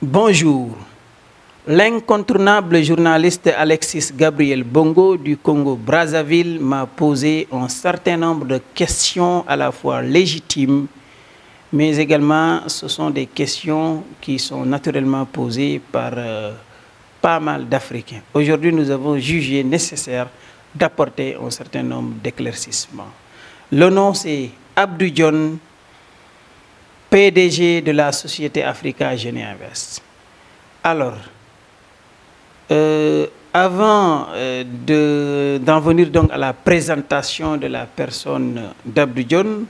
Bonjour. L'incontournable journaliste Alexis Gabriel Bongo du Congo-Brazzaville m'a posé un certain nombre de questions à la fois légitimes, mais également ce sont des questions qui sont naturellement posées par pas mal d'Africains. Aujourd'hui, nous avons jugé nécessaire d'apporter un certain nombre d'éclaircissements. Le nom, c'est Abdou Dione, PDG de la société Africa Génie Invest. Alors, avant d'en venir donc à la présentation de la personne d'Abdou Dione,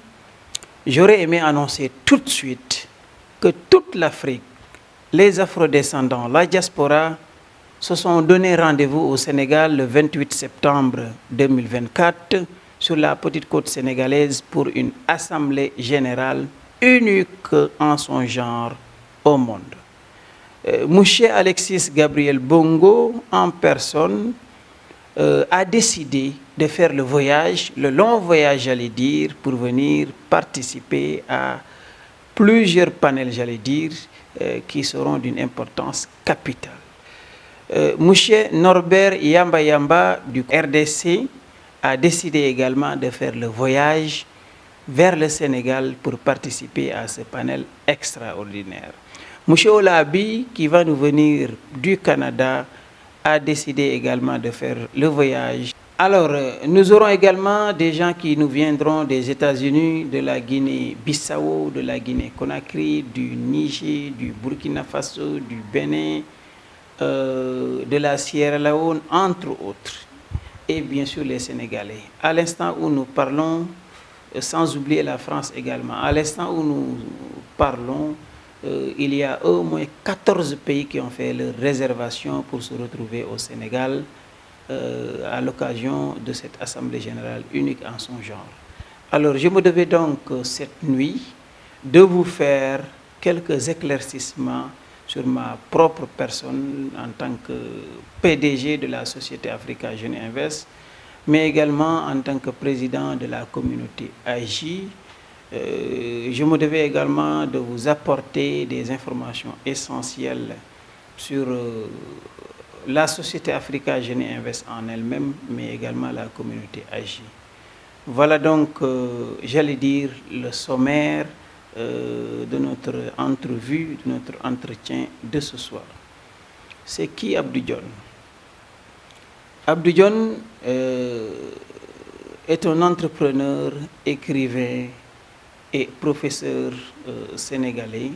j'aurais aimé annoncer tout de suite que toute l'Afrique, les afrodescendants, la diaspora, se sont donné rendez-vous au Sénégal le 28 septembre 2024 sur la petite côte sénégalaise pour une assemblée générale unique en son genre au monde. Monsieur Alexis Gabriel Bongo, en personne, a décidé de faire le voyage, le long voyage, j'allais dire, pour venir participer à plusieurs panels, j'allais dire, qui seront d'une importance capitale. Monsieur Norbert Yamba Yamba du RDC a décidé également de faire le voyage vers le Sénégal pour participer à ce panel extraordinaire. Monsieur Olabi, qui va nous venir du Canada, a décidé également de faire le voyage. Alors, nous aurons également des gens qui nous viendront des États-Unis, de la Guinée-Bissau, de la Guinée-Conakry, du Niger, du Burkina Faso, du Bénin, de la Sierra Leone, entre autres. Et bien sûr les Sénégalais. À l'instant où nous parlons, sans oublier la France également, à l'instant où nous parlons, il y a au moins 14 pays qui ont fait leur réservation pour se retrouver au Sénégal à l'occasion de cette Assemblée générale unique en son genre. Alors, je me devais donc cette nuit de vous faire quelques éclaircissements sur ma propre personne en tant que PDG de la société Africa Génie Invest, mais également en tant que président de la communauté AJ. Je me devais également de vous apporter des informations essentielles sur la société Africa Génie Invest en elle-même, mais également la communauté AJ. Voilà donc, j'allais dire, le sommaire de notre entrevue, de notre entretien de ce soir. C'est qui Abdou Dione? Abdou Dione est un entrepreneur, écrivain et professeur sénégalais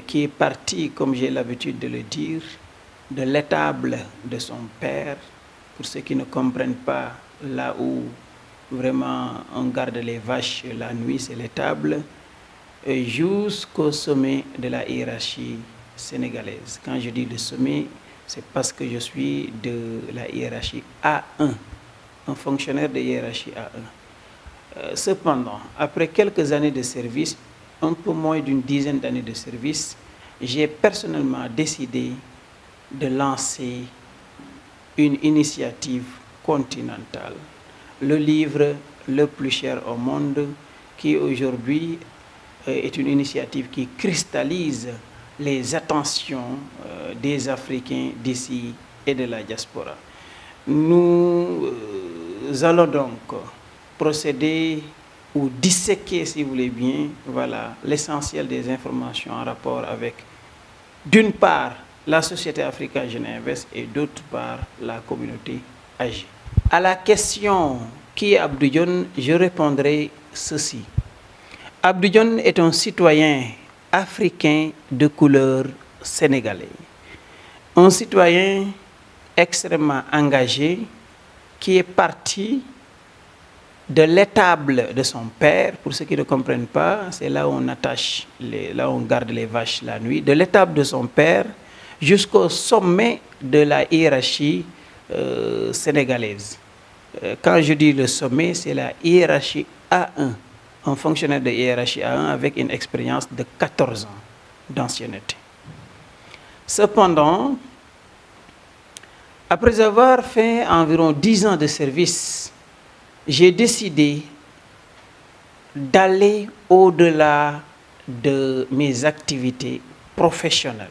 qui est parti, comme j'ai l'habitude de le dire, de l'étable de son père. Pour ceux qui ne comprennent pas, là où vraiment on garde les vaches la nuit, c'est l'étable, jusqu'au sommet de la hiérarchie sénégalaise. Quand je dis le sommet, c'est parce que je suis de la hiérarchie A1, un fonctionnaire de hiérarchie A1. Cependant, après quelques années de service, un peu moins d'une dizaine d'années de service, j'ai personnellement décidé de lancer une initiative continentale, le livre le plus cher au monde, qui aujourd'hui est une initiative qui cristallise les attentions des Africains d'ici et de la diaspora. Nous allons donc procéder ou disséquer, si vous voulez bien, voilà, l'essentiel des informations en rapport avec, d'une part, la société Africa Génie Invest et d'autre part, la communauté AG. À la question qui est Abdou Dione, je répondrai ceci. Abdou Dione est un citoyen africain de couleur sénégalais. Un citoyen extrêmement engagé qui est parti de l'étable de son père. Pour ceux qui ne comprennent pas, c'est là où on attache, là où on garde les vaches la nuit, de l'étable de son père jusqu'au sommet de la hiérarchie sénégalaise. Quand je dis le sommet, c'est la hiérarchie A1, un fonctionnaire de hiérarchie A1 avec une expérience de 14 ans d'ancienneté. Cependant, après avoir fait environ 10 ans de service, j'ai décidé d'aller au-delà de mes activités professionnel,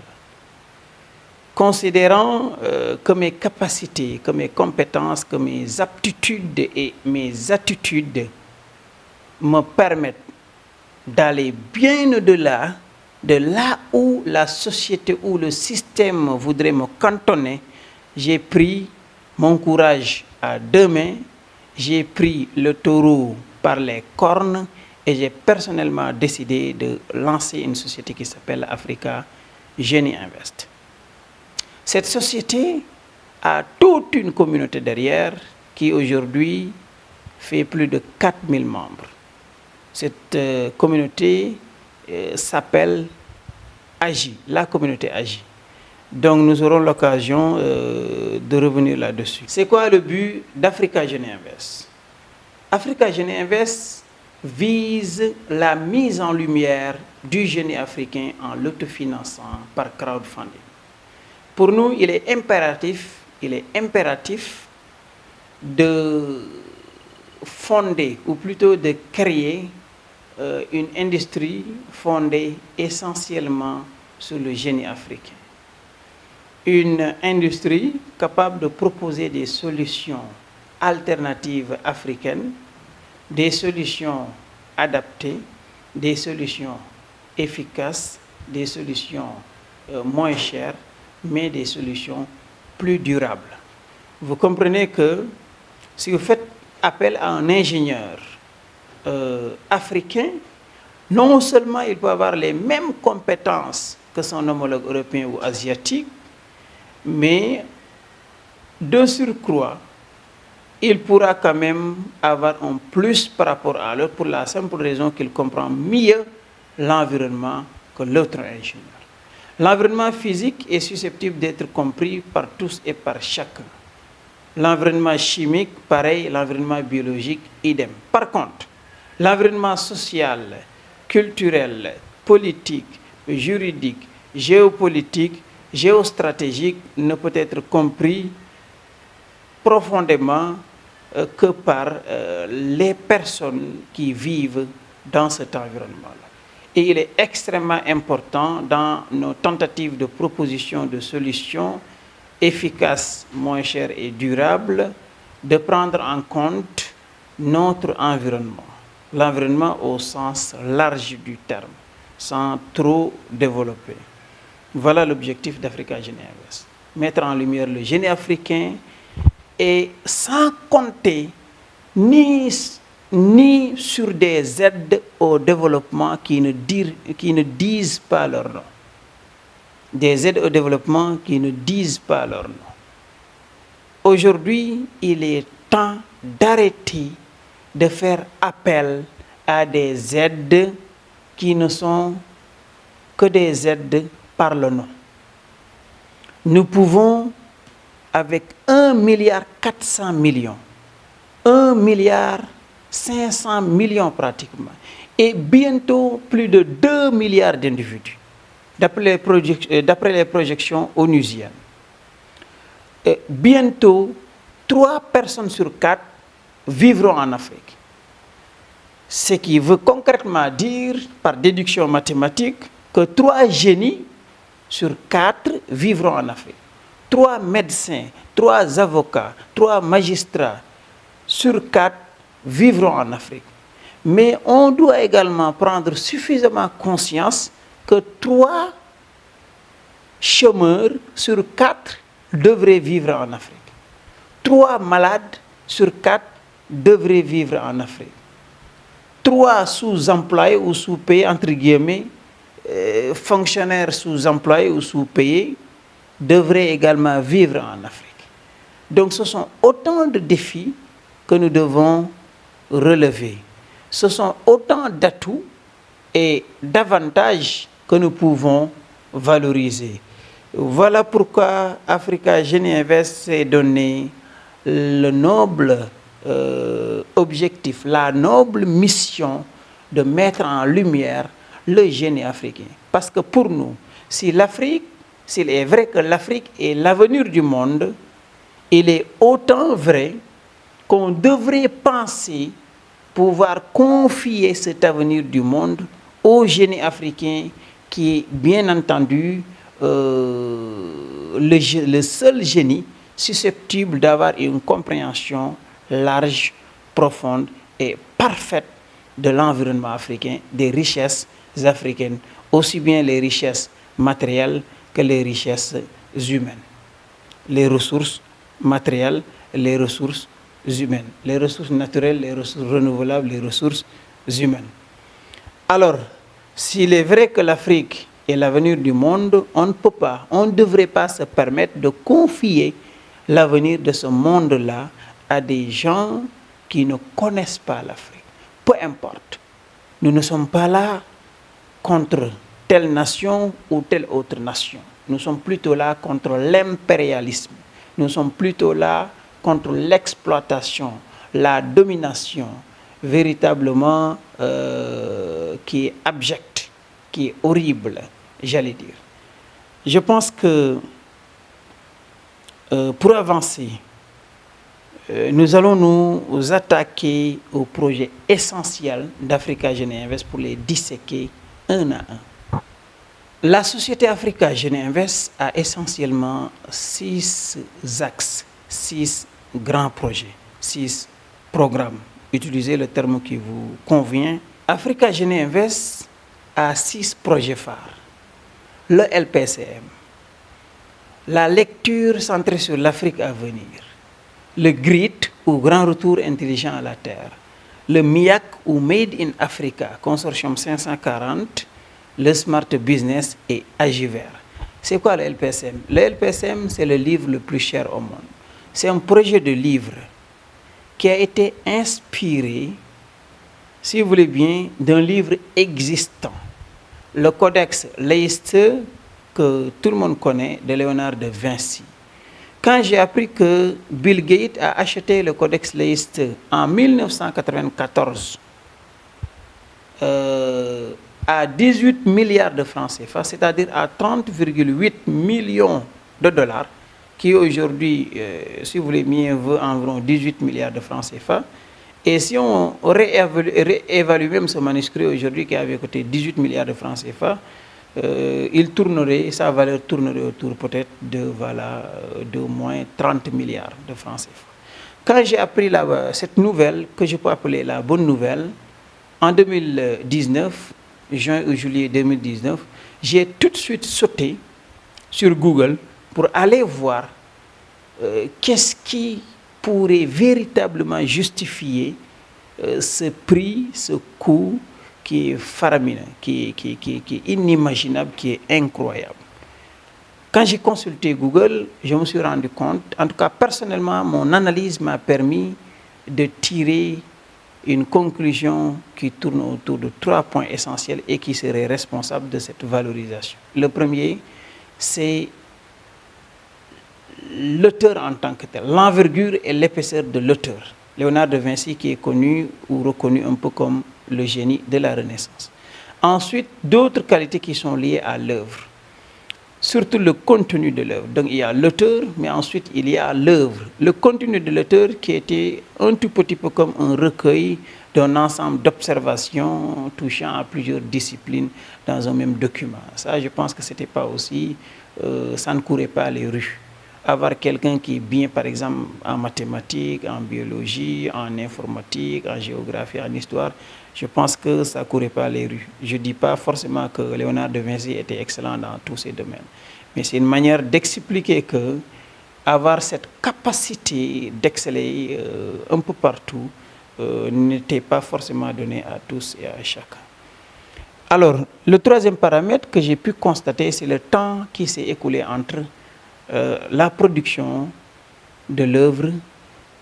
considérant que mes capacités, que mes compétences, que mes aptitudes et mes attitudes me permettent d'aller bien au-delà de là où la société ou le système voudrait me cantonner. J'ai pris mon courage à deux mains, j'ai pris le taureau par les cornes et j'ai personnellement décidé de lancer une société qui s'appelle Africa Génie Invest. Cette société a toute une communauté derrière qui aujourd'hui fait plus de 4000 membres. Cette communauté s'appelle AGI, la communauté AGI. Donc nous aurons l'occasion de revenir là-dessus. C'est quoi le but d'Africa Génie Invest? Africa Génie Invest vise la mise en lumière du génie africain en l'autofinançant par crowdfunding. Pour nous, il est impératif de fonder, ou plutôt de créer une industrie fondée essentiellement sur le génie africain. Une industrie capable de proposer des solutions alternatives africaines, des solutions adaptées, des solutions efficaces, des solutions moins chères, mais des solutions plus durables. Vous comprenez que si vous faites appel à un ingénieur africain, non seulement il peut avoir les mêmes compétences que son homologue européen ou asiatique, mais de surcroît, il pourra quand même avoir un plus par rapport à l'autre pour la simple raison qu'il comprend mieux l'environnement que l'autre ingénieur. L'environnement physique est susceptible d'être compris par tous et par chacun. L'environnement chimique, pareil, l'environnement biologique, idem. Par contre, l'environnement social, culturel, politique, juridique, géopolitique, géostratégique ne peut être compris profondément que par les personnes qui vivent dans cet environnement-là. Et il est extrêmement important dans nos tentatives de proposition de solutions efficaces, moins chères et durables, de prendre en compte notre environnement. L'environnement au sens large du terme, sans trop développer. Voilà l'objectif d'Africa Génie Invest. Mettre en lumière le génie africain et sans compter ni sur des aides au développement qui ne disent pas leur nom. Des aides au développement qui ne disent pas leur nom. Aujourd'hui, il est temps d'arrêter de faire appel à des aides qui ne sont que des aides par le nom. Nous pouvons, avec 1,4 milliard, 1,5 milliard pratiquement, et bientôt plus de 2 milliards d'individus, d'après les projections onusiennes. Et bientôt, 3 personnes sur 4 vivront en Afrique. Ce qui veut concrètement dire, par déduction mathématique, que 3 génies sur 4 vivront en Afrique. 3 médecins, 3 avocats, 3 magistrats sur 4 vivront en Afrique. Mais on doit également prendre suffisamment conscience que 3 chômeurs sur 4 devraient vivre en Afrique. 3 malades sur 4 devraient vivre en Afrique. 3 sous-employés ou sous-payés, entre guillemets, fonctionnaires sous-employés ou sous-payés, devraient également vivre en Afrique. Donc ce sont autant de défis que nous devons relever. Ce sont autant d'atouts et d'avantages que nous pouvons valoriser. Voilà pourquoi Africa Génie Invest s'est donné le noble objectif, la noble mission de mettre en lumière le génie africain. Parce que pour nous, s'il est vrai que l'Afrique est l'avenir du monde, il est autant vrai qu'on devrait penser pouvoir confier cet avenir du monde au génie africain qui est bien entendu le seul génie susceptible d'avoir une compréhension large, profonde et parfaite de l'environnement africain, des richesses africaines, aussi bien les richesses matérielles que les richesses humaines. Les ressources matérielles, les ressources humaines, les ressources naturelles, les ressources renouvelables, les ressources humaines. Alors, s'il est vrai que l'Afrique est l'avenir du monde, on ne peut pas, on ne devrait pas se permettre de confier l'avenir de ce monde-là à des gens qui ne connaissent pas l'Afrique. Peu importe. Nous ne sommes pas là contre telle nation ou telle autre nation. Nous sommes plutôt là contre l'impérialisme. Nous sommes plutôt là contre l'exploitation, la domination, véritablement qui est abjecte, qui est horrible, j'allais dire. Je pense que pour avancer, nous allons nous attaquer au projet essentiel d'Africa Jeune Invest pour les disséquer un à un. La société Africa Jeune Invest a essentiellement 6 axes, 6 grands projets, 6 programmes. Utilisez le terme qui vous convient. Africa Jeune Invest a 6 projets phares. Le LPCM, la lecture centrée sur l'Afrique à venir, le GRIT ou Grand Retour Intelligent à la Terre, le MIAC ou Made in Africa, Consortium 540, le Smart Business et Agiver. C'est quoi le LPCM? Le LPCM, c'est le livre le plus cher au monde. C'est un projet de livre qui a été inspiré, si vous voulez bien, d'un livre existant. Le Codex Leicester, que tout le monde connaît, de Léonard de Vinci. Quand j'ai appris que Bill Gates a acheté le Codex Leicester en 1994 à 18 milliards de francs CFA, c'est-à-dire à 30,8 millions de dollars, qui aujourd'hui, si vous voulez bien, vaut environ 18 milliards de francs CFA. Et si on réévalue même ce manuscrit aujourd'hui qui avait coûté 18 milliards de francs CFA, sa valeur tournerait autour peut-être de moins 30 milliards de francs CFA. Quand j'ai appris cette nouvelle, que je peux appeler la bonne nouvelle, en 2019, juin ou juillet 2019, j'ai tout de suite sauté sur Google pour aller voir qu'est-ce qui pourrait véritablement justifier ce prix, ce coût qui est faramineux, qui est inimaginable, qui est incroyable. Quand j'ai consulté Google, je me suis rendu compte, en tout cas personnellement, mon analyse m'a permis de tirer une conclusion qui tourne autour de 3 points essentiels et qui seraient responsables de cette valorisation. Le premier, c'est l'auteur en tant que tel, l'envergure et l'épaisseur de l'auteur. Léonard de Vinci, qui est connu ou reconnu un peu comme le génie de la Renaissance. Ensuite, d'autres qualités qui sont liées à l'œuvre, surtout le contenu de l'œuvre. Donc il y a l'auteur, mais ensuite il y a l'œuvre. Le contenu de l'auteur qui était un tout petit peu comme un recueil d'un ensemble d'observations touchant à plusieurs disciplines dans un même document. Ça, je pense que c'était pas aussi, ça ne courait pas les rues. Avoir quelqu'un qui est bien, par exemple, en mathématiques, en biologie, en informatique, en géographie, en histoire, je pense que ça ne courait pas les rues. Je ne dis pas forcément que Léonard de Vinci était excellent dans tous ces domaines. Mais c'est une manière d'expliquer que avoir cette capacité d'exceller un peu partout n'était pas forcément donné à tous et à chacun. Alors, le troisième paramètre que j'ai pu constater, c'est le temps qui s'est écoulé entre la production de l'œuvre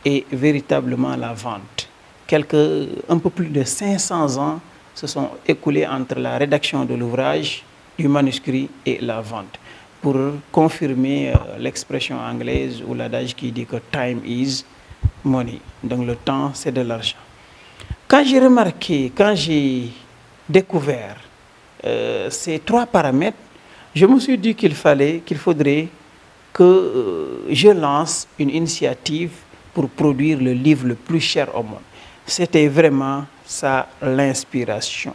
et véritablement la vente. Un peu plus de 500 ans se sont écoulés entre la rédaction de l'ouvrage, du manuscrit et la vente, pour confirmer l'expression anglaise ou l'adage qui dit que time is money. Donc le temps, c'est de l'argent. Quand j'ai découvert ces 3 paramètres, je me suis dit qu'il faudrait que je lance une initiative pour produire le livre le plus cher au monde. C'était vraiment ça l'inspiration.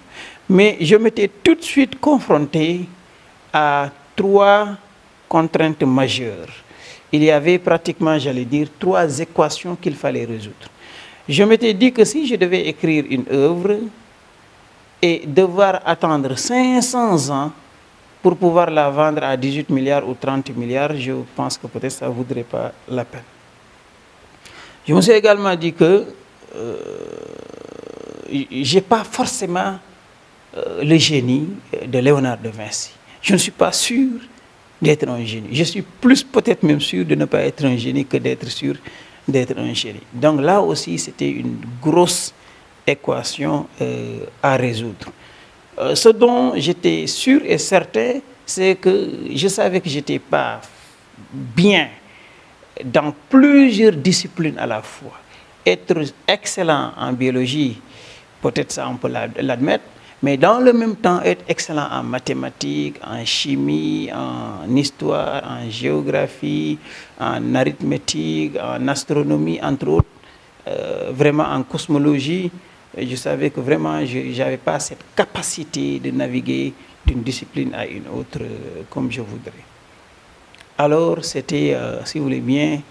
Mais je m'étais tout de suite confronté à 3 contraintes majeures. Il y avait pratiquement, j'allais dire, 3 équations qu'il fallait résoudre. Je m'étais dit que si je devais écrire une œuvre et devoir attendre 500 ans pour pouvoir la vendre à 18 milliards ou 30 milliards, je pense que peut-être ça ne vaudrait pas la peine. Je me suis également dit que je n'ai pas forcément le génie de Léonard de Vinci. Je ne suis pas sûr d'être un génie. Je suis plus peut-être même sûr de ne pas être un génie que d'être sûr d'être un génie. Donc là aussi, c'était une grosse équation à résoudre. Ce dont j'étais sûr et certain, c'est que je savais que je n'étais pas bien dans plusieurs disciplines à la fois. Être excellent en biologie, peut-être ça on peut l'admettre, mais dans le même temps être excellent en mathématiques, en chimie, en histoire, en géographie, en arithmétique, en astronomie, entre autres, vraiment en cosmologie. Je savais que vraiment je n'avais pas cette capacité de naviguer d'une discipline à une autre comme je voudrais. Alors c'était, si vous voulez bien,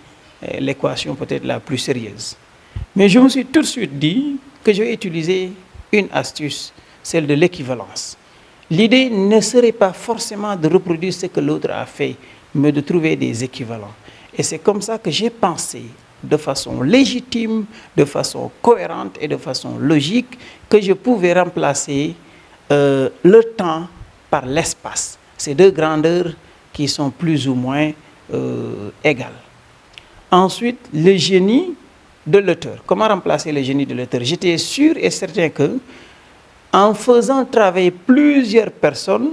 l'équation peut-être la plus sérieuse. Mais je me suis tout de suite dit que je vais utiliser une astuce, celle de l'équivalence. L'idée ne serait pas forcément de reproduire ce que l'autre a fait, mais de trouver des équivalents. Et c'est comme ça que j'ai pensé, de façon légitime, de façon cohérente et de façon logique, que je pouvais remplacer le temps par l'espace. Ces 2 grandeurs qui sont plus ou moins égales. Ensuite, le génie de l'auteur. Comment remplacer le génie de l'auteur? J'étais sûr et certain que, en faisant travailler plusieurs personnes,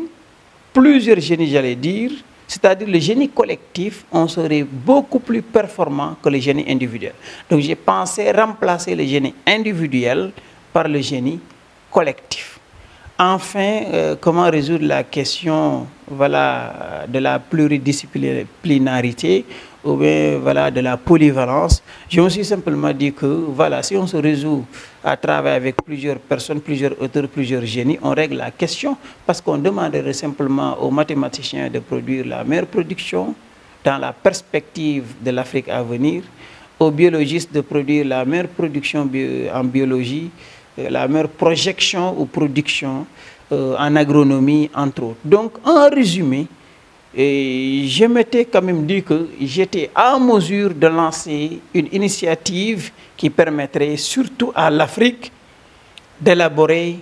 plusieurs génies, j'allais dire, c'est-à-dire le génie collectif, on serait beaucoup plus performant que le génie individuel. Donc j'ai pensé remplacer le génie individuel par le génie collectif. Enfin, comment résoudre la question voilà, de la pluridisciplinarité ou bien voilà, de la polyvalence? Je me suis simplement dit que voilà, si on se résout à travailler avec plusieurs personnes, plusieurs auteurs, plusieurs génies, on règle la question parce qu'on demanderait simplement aux mathématiciens de produire la meilleure production dans la perspective de l'Afrique à venir, aux biologistes de produire la meilleure production en biologie, la meilleure projection ou production en agronomie, entre autres. Donc, en résumé, je m'étais quand même dit que j'étais en mesure de lancer une initiative qui permettrait surtout à l'Afrique d'élaborer,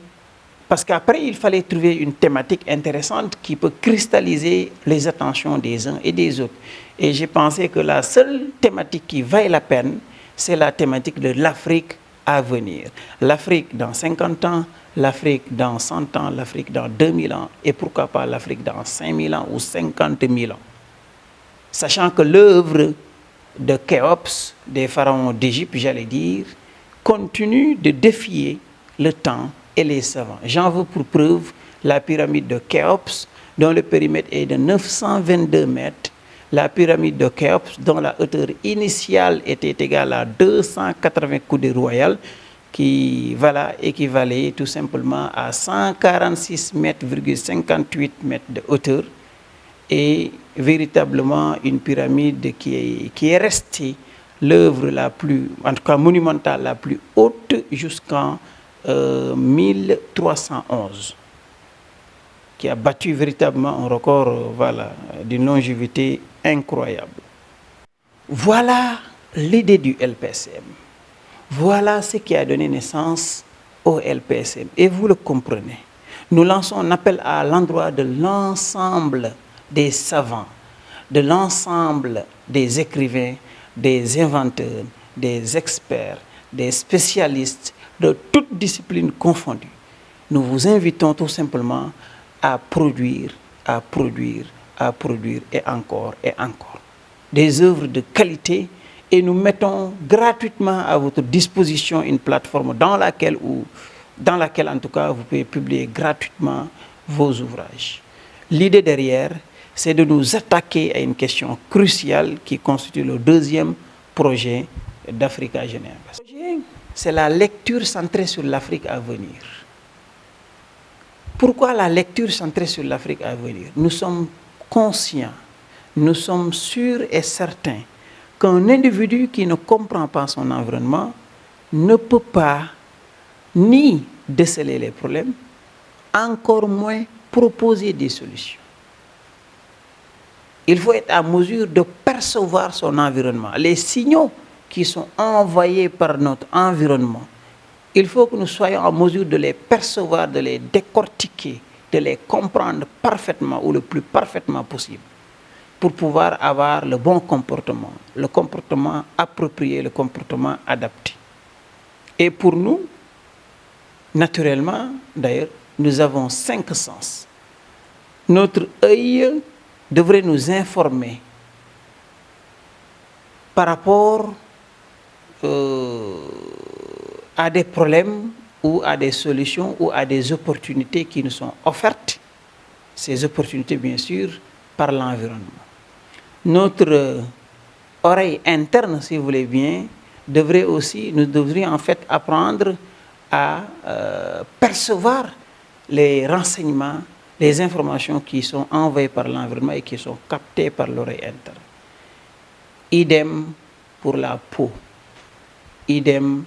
parce qu'après, il fallait trouver une thématique intéressante qui peut cristalliser les attentions des uns et des autres. Et j'ai pensé que la seule thématique qui vaille la peine, c'est la thématique de l'Afrique à venir. L'Afrique dans 50 ans, l'Afrique dans 100 ans, l'Afrique dans 2000 ans, et pourquoi pas l'Afrique dans 5000 ans ou 50 000 ans. Sachant que l'œuvre de Khéops, des pharaons d'Égypte, j'allais dire, continue de défier le temps et les savants. J'en veux pour preuve la pyramide de Khéops, dont le périmètre est de 922 mètres, la pyramide de Khéops, dont la hauteur initiale était égale à 280 coudées royales, qui voilà, équivalait tout simplement à 146,58 mètres de hauteur, et véritablement une pyramide qui est restée l'œuvre la plus, en tout cas monumentale, la plus haute jusqu'en 1311, qui a battu véritablement un record voilà, d'une longévité incroyable. Voilà l'idée du LPSM. Voilà ce qui a donné naissance au LPSM. Et vous le comprenez. Nous lançons un appel à l'endroit de l'ensemble des savants, de l'ensemble des écrivains, des inventeurs, des experts, des spécialistes de toutes disciplines confondues. Nous vous invitons tout simplement à produire et encore des œuvres de qualité, et nous mettons gratuitement à votre disposition une plateforme dans laquelle en tout cas vous pouvez publier gratuitement vos ouvrages. L'idée derrière, c'est de nous attaquer à une question cruciale qui constitue le 2e projet d'Africa Génération. C'est la lecture centrée sur l'Afrique à venir. Pourquoi la lecture centrée sur l'Afrique à venir? Nous sommes conscients, nous sommes sûrs et certains qu'un individu qui ne comprend pas son environnement ne peut pas ni déceler les problèmes, encore moins proposer des solutions. Il faut être en mesure de percevoir son environnement, les signaux qui sont envoyés par notre environnement. Il faut que nous soyons en mesure de les percevoir, de les décortiquer, de les comprendre parfaitement ou le plus parfaitement possible pour pouvoir avoir le bon comportement, le comportement approprié, le comportement adapté. Et pour nous, naturellement, d'ailleurs, nous avons 5 sens. Notre œil devrait nous informer par rapport à des problèmes ou à des solutions ou à des opportunités qui nous sont offertes. Ces opportunités, bien sûr, par l'environnement. Notre oreille interne, si vous voulez bien, nous devrions en fait apprendre à percevoir les renseignements, les informations qui sont envoyées par l'environnement et qui sont captées par l'oreille interne. Idem pour la peau, idem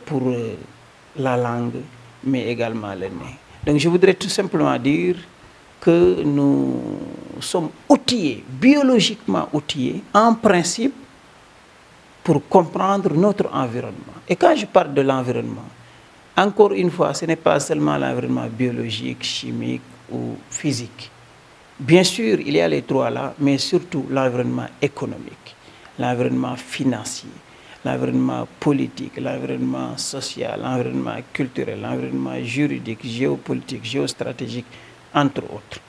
pour la langue, mais également le nez. Donc je voudrais tout simplement dire que nous sommes outillés, biologiquement outillés, en principe, pour comprendre notre environnement. Et quand je parle de l'environnement, encore une fois, ce n'est pas seulement l'environnement biologique, chimique ou physique. Bien sûr, il y a les trois là, mais surtout l'environnement économique, l'environnement financier, l'environnement politique, l'environnement social, l'environnement culturel, l'environnement juridique, géopolitique, géostratégique, entre autres.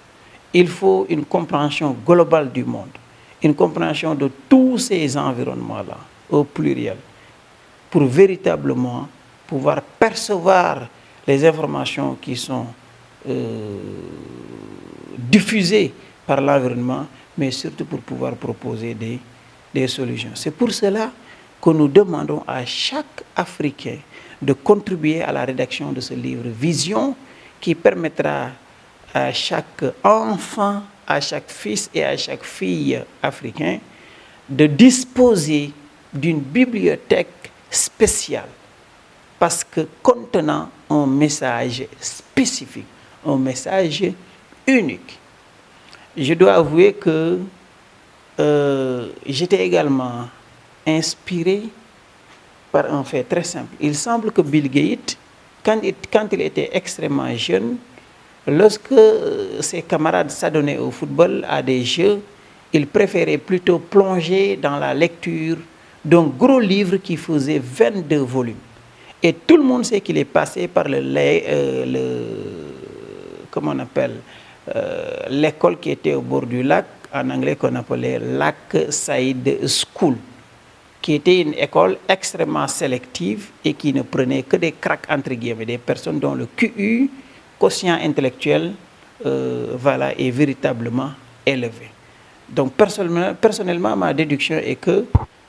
Il faut une compréhension globale du monde, une compréhension de tous ces environnements-là, au pluriel, pour véritablement pouvoir percevoir les informations qui sont diffusées par l'environnement, mais surtout pour pouvoir proposer des solutions. C'est pour cela que nous demandons à chaque Africain de contribuer à la rédaction de ce livre Vision, qui permettra à chaque enfant, à chaque fils et à chaque fille africain de disposer d'une bibliothèque spéciale, parce que contenant un message spécifique, un message unique. Je dois avouer que j'étais également inspiré par un fait très simple. Il semble que Bill Gates, quand il était extrêmement jeune, lorsque ses camarades s'adonnaient au football, à des jeux, il préférait plutôt plonger dans la lecture d'un gros livre qui faisait 22 volumes. Et tout le monde sait qu'il est passé par comment on appelle, l'école qui était au bord du lac, en anglais qu'on appelait Lac Saïd School, qui était une école extrêmement sélective et qui ne prenait que des cracks, entre guillemets, des personnes dont le QI, quotient intellectuel, est véritablement élevé. Donc personnellement, ma déduction est que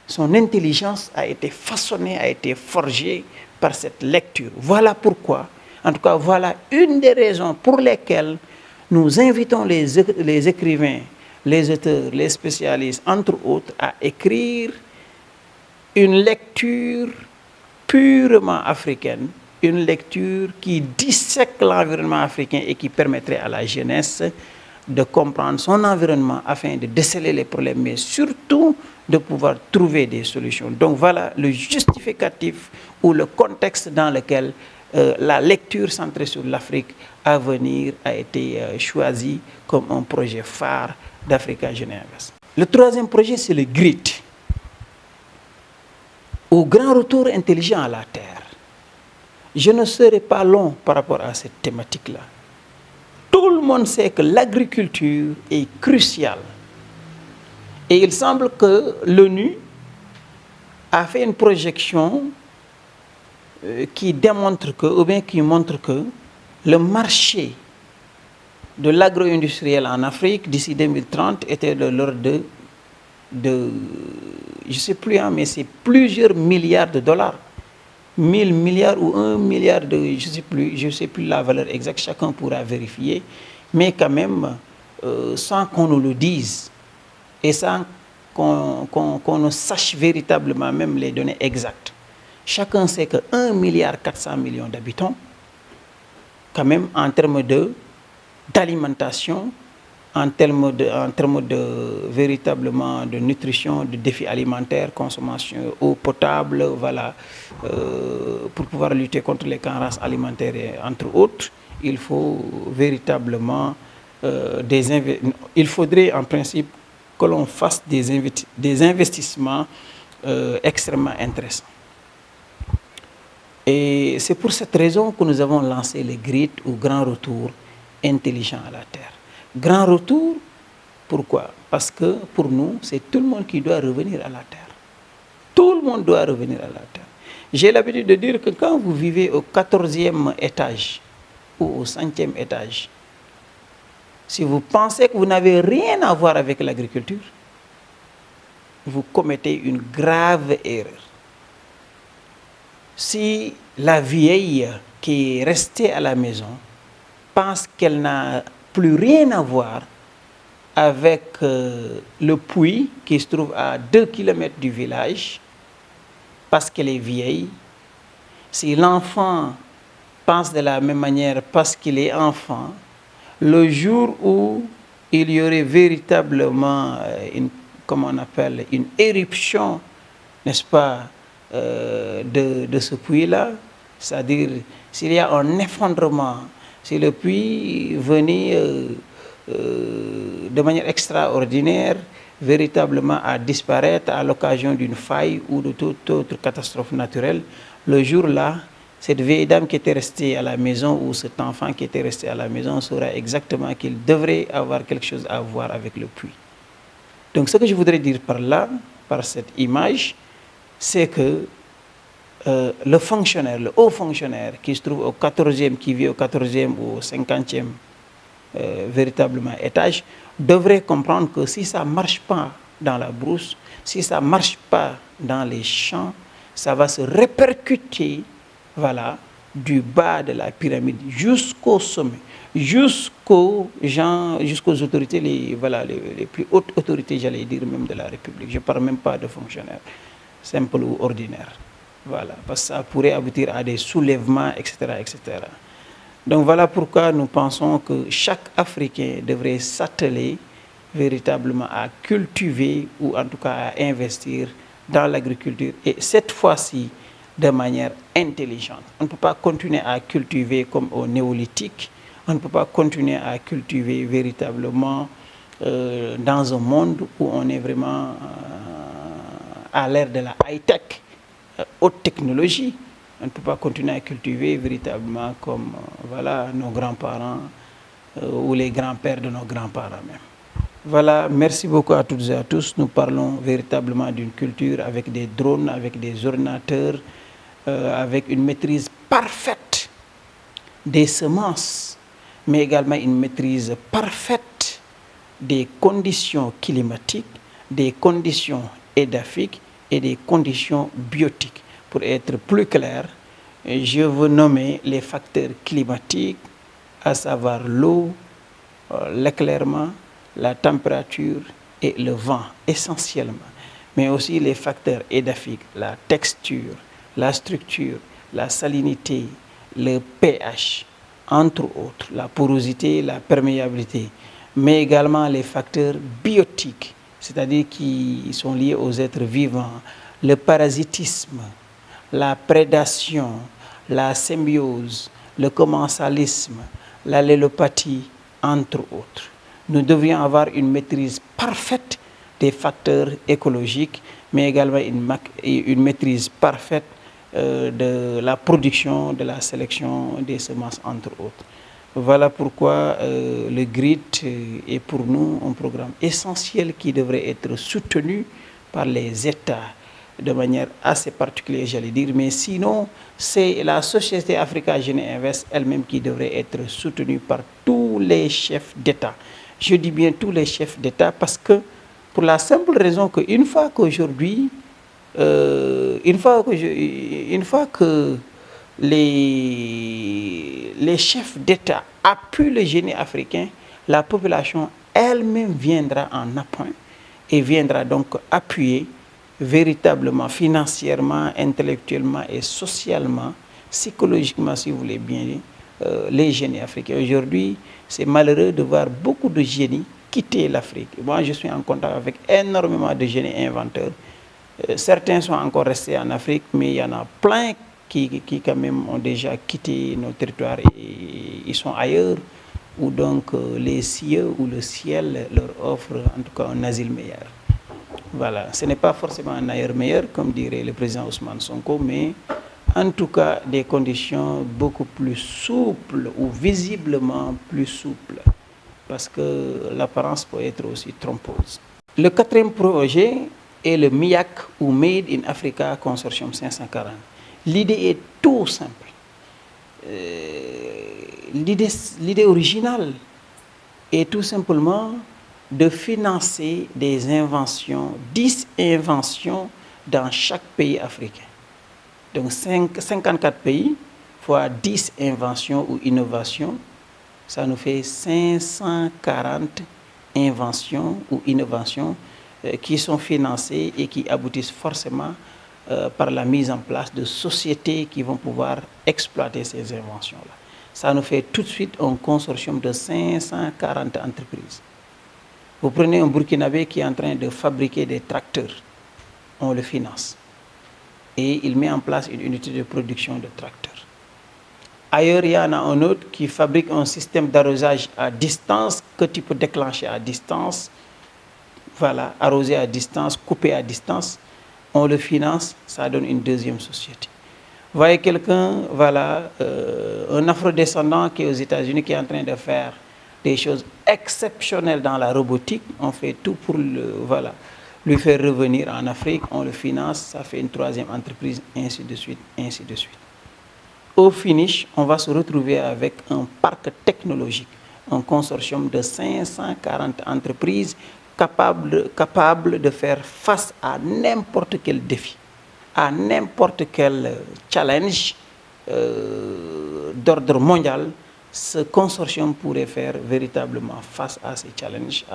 son intelligence a été façonnée, a été forgée par cette lecture. Voilà pourquoi, en tout cas, voilà une des raisons pour lesquelles nous invitons les écrivains, les auteurs, les spécialistes, entre autres, à écrire une lecture purement africaine, une lecture qui dissèque l'environnement africain et qui permettrait à la jeunesse de comprendre son environnement afin de déceler les problèmes, mais surtout de pouvoir trouver des solutions. Donc voilà le justificatif ou le contexte dans lequel la lecture centrée sur l'Afrique à venir a été choisie comme un projet phare d'Africa Jeunes. Le troisième projet, c'est le GRIT, au grand retour intelligent à la Terre. Je ne serai pas long par rapport à cette thématique-là. Tout le monde sait que l'agriculture est cruciale. Et il semble que l'ONU a fait une projection qui démontre que, ou bien qui montre que le marché de l'agro-industriel en Afrique d'ici 2030 était de l'ordre de je ne sais plus, mais c'est plusieurs milliards de dollars. 1000 milliards ou 1 milliard de, je ne sais plus la valeur exacte, chacun pourra vérifier, mais quand même, sans qu'on nous le dise et sans qu'on ne sache véritablement même les données exactes. Chacun sait que 1 milliard 400 millions d'habitants, quand même en termes d'alimentation, en termes de véritablement de nutrition, de défis alimentaires, consommation, eau potable, voilà, pour pouvoir lutter contre les carences alimentaires et entre autres, il faut véritablement il faudrait en principe que l'on fasse des investissements extrêmement intéressants. Et c'est pour cette raison que nous avons lancé le GRIT ou Grand Retour Intelligent à la Terre. Grand Retour, pourquoi? Parce que pour nous, c'est tout le monde qui doit revenir à la Terre. Tout le monde doit revenir à la Terre. J'ai l'habitude de dire que quand vous vivez au 14e étage ou au 5e étage, si vous pensez que vous n'avez rien à voir avec l'agriculture, vous commettez une grave erreur. Si la vieille qui est restée à la maison pense qu'elle n'a plus rien à voir avec le puits qui se trouve à 2 km du village, parce qu'elle est vieille, si l'enfant pense de la même manière parce qu'il est enfant, le jour où il y aurait véritablement une éruption, n'est-ce pas, de ce puits-là, c'est-à-dire s'il y a un effondrement, si le puits venait de manière extraordinaire, véritablement à disparaître à l'occasion d'une faille ou de toute autre catastrophe naturelle, le jour-là, cette vieille dame qui était restée à la maison ou cet enfant qui était resté à la maison saura exactement qu'il devrait avoir quelque chose à voir avec le puits. Donc ce que je voudrais dire par là, par cette image, c'est que le fonctionnaire, le haut fonctionnaire qui se trouve au 14e, qui vit au 14e ou au 50e véritablement étage, devrait comprendre que si ça ne marche pas dans la brousse, si ça ne marche pas dans les champs, ça va se répercuter, voilà, du bas de la pyramide jusqu'au sommet, jusqu'aux autorités, les plus hautes autorités, j'allais dire même de la République. Je ne parle même pas de fonctionnaires simples ou ordinaires. Voilà, parce que ça pourrait aboutir à des soulèvements, etc., etc. Donc voilà pourquoi nous pensons que chaque Africain devrait s'atteler véritablement à cultiver ou en tout cas à investir dans l'agriculture, et cette fois-ci de manière intelligente. On ne peut pas continuer à cultiver comme au néolithique, on ne peut pas continuer à cultiver véritablement dans un monde où on est vraiment à l'ère de la high-tech, haute technologie. On ne peut pas continuer à cultiver véritablement comme voilà, nos grands-parents ou les grands-pères de nos grands-parents même. Voilà, merci beaucoup à toutes et à tous. Nous parlons véritablement d'une culture avec des drones, avec des ordinateurs, avec une maîtrise parfaite des semences, mais également une maîtrise parfaite des conditions climatiques, des conditions édaphiques et des conditions biotiques. Pour être plus clair, je veux nommer les facteurs climatiques, à savoir l'eau, l'éclairement, la température et le vent essentiellement, mais aussi les facteurs édaphiques, la texture, la structure, la salinité, le pH, entre autres, la porosité, la perméabilité, mais également les facteurs biotiques, c'est-à-dire qui sont liés aux êtres vivants, le parasitisme, la prédation, la symbiose, le commensalisme, l'allélopathie, entre autres. Nous devrions avoir une maîtrise parfaite des facteurs écologiques, mais également une maîtrise parfaite de la production, de la sélection des semences, entre autres. Voilà pourquoi le GRIT est pour nous un programme essentiel qui devrait être soutenu par les États de manière assez particulière, j'allais dire, mais sinon, c'est la société Africa Jeunes Invest elle-même qui devrait être soutenue par tous les chefs d'État. Je dis bien tous les chefs d'État parce que, pour la simple raison qu'une fois qu'aujourd'hui, Une fois que les chefs d'État appuient le génie africain, la population elle-même viendra en appoint et viendra donc appuyer véritablement, financièrement, intellectuellement et socialement, psychologiquement, si vous voulez bien, les génies africains. Aujourd'hui, c'est malheureux de voir beaucoup de génies quitter l'Afrique. Moi, je suis en contact avec énormément de génies inventeurs. Certains sont encore restés en Afrique, mais il y en a plein qui quand même ont déjà quitté nos territoires et ils sont ailleurs, où donc les cieux ou le ciel leur offre en tout cas un asile meilleur. Voilà, ce n'est pas forcément un ailleurs meilleur, comme dirait le président Ousmane Sonko, mais en tout cas des conditions beaucoup plus souples ou visiblement plus souples, parce que l'apparence peut être aussi trompeuse. Le quatrième projet est le MIAC ou Made in Africa Consortium 540. L'idée est tout simple. L'idée originale est tout simplement de financer des inventions, 10 inventions dans chaque pays africain. Donc 54 pays fois 10 inventions ou innovations, ça nous fait 540 inventions ou innovations qui sont financées et qui aboutissent forcément par la mise en place de sociétés qui vont pouvoir exploiter ces inventions-là. Ça nous fait tout de suite un consortium de 540 entreprises. Vous prenez un Burkinabé qui est en train de fabriquer des tracteurs, on le finance. Et il met en place une unité de production de tracteurs. Ailleurs, il y en a un autre qui fabrique un système d'arrosage à distance que tu peux déclencher à distance. Voilà, arroser à distance, couper à distance. On le finance, ça donne une deuxième société. Vous voyez quelqu'un, voilà, un afrodescendant qui est aux États-Unis qui est en train de faire des choses exceptionnelles dans la robotique. On fait tout pour lui faire revenir en Afrique, on le finance, ça fait une troisième entreprise, ainsi de suite, ainsi de suite. Au finish, on va se retrouver avec un parc technologique, un consortium de 540 entreprises capables de faire face à n'importe quel défi, à n'importe quel challenge d'ordre mondial. Ce consortium pourrait faire véritablement face à ces challenges,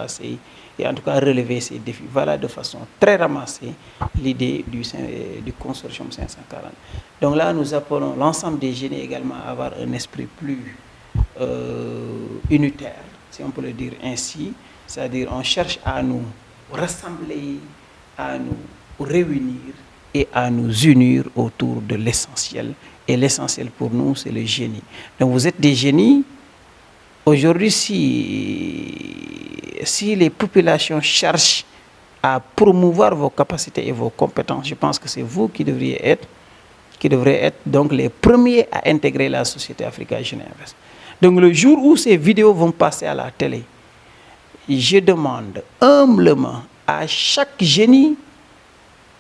et en tout cas relever ces défis. Voilà de façon très ramassée l'idée du consortium 540. Donc là, nous appelons l'ensemble des génies également à avoir un esprit plus unitaire, si on peut le dire ainsi. C'est-à-dire on cherche à nous rassembler, à nous réunir et à nous unir autour de l'essentiel. Et l'essentiel pour nous, c'est le génie. Donc vous êtes des génies. Aujourd'hui, si les populations cherchent à promouvoir vos capacités et vos compétences, je pense que c'est vous qui devrez être donc les premiers à intégrer la société Africa Génie Invest. Donc le jour où ces vidéos vont passer à la télé, je demande humblement à chaque génie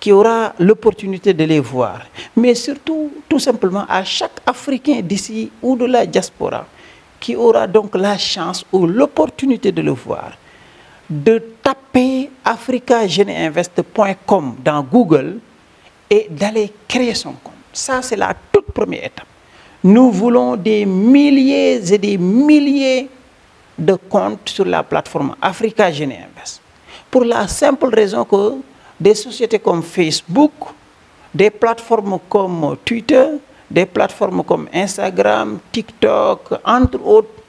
qui aura l'opportunité de les voir, mais surtout, tout simplement, à chaque Africain d'ici ou de la diaspora, qui aura donc la chance ou l'opportunité de le voir, de taper africagenieinvest.com dans Google et d'aller créer son compte. Ça, c'est la toute première étape. Nous voulons des milliers et des milliers de comptes sur la plateforme Africa Génie Invest. Pour la simple raison que des sociétés comme Facebook, des plateformes comme Twitter, des plateformes comme Instagram, TikTok, entre autres,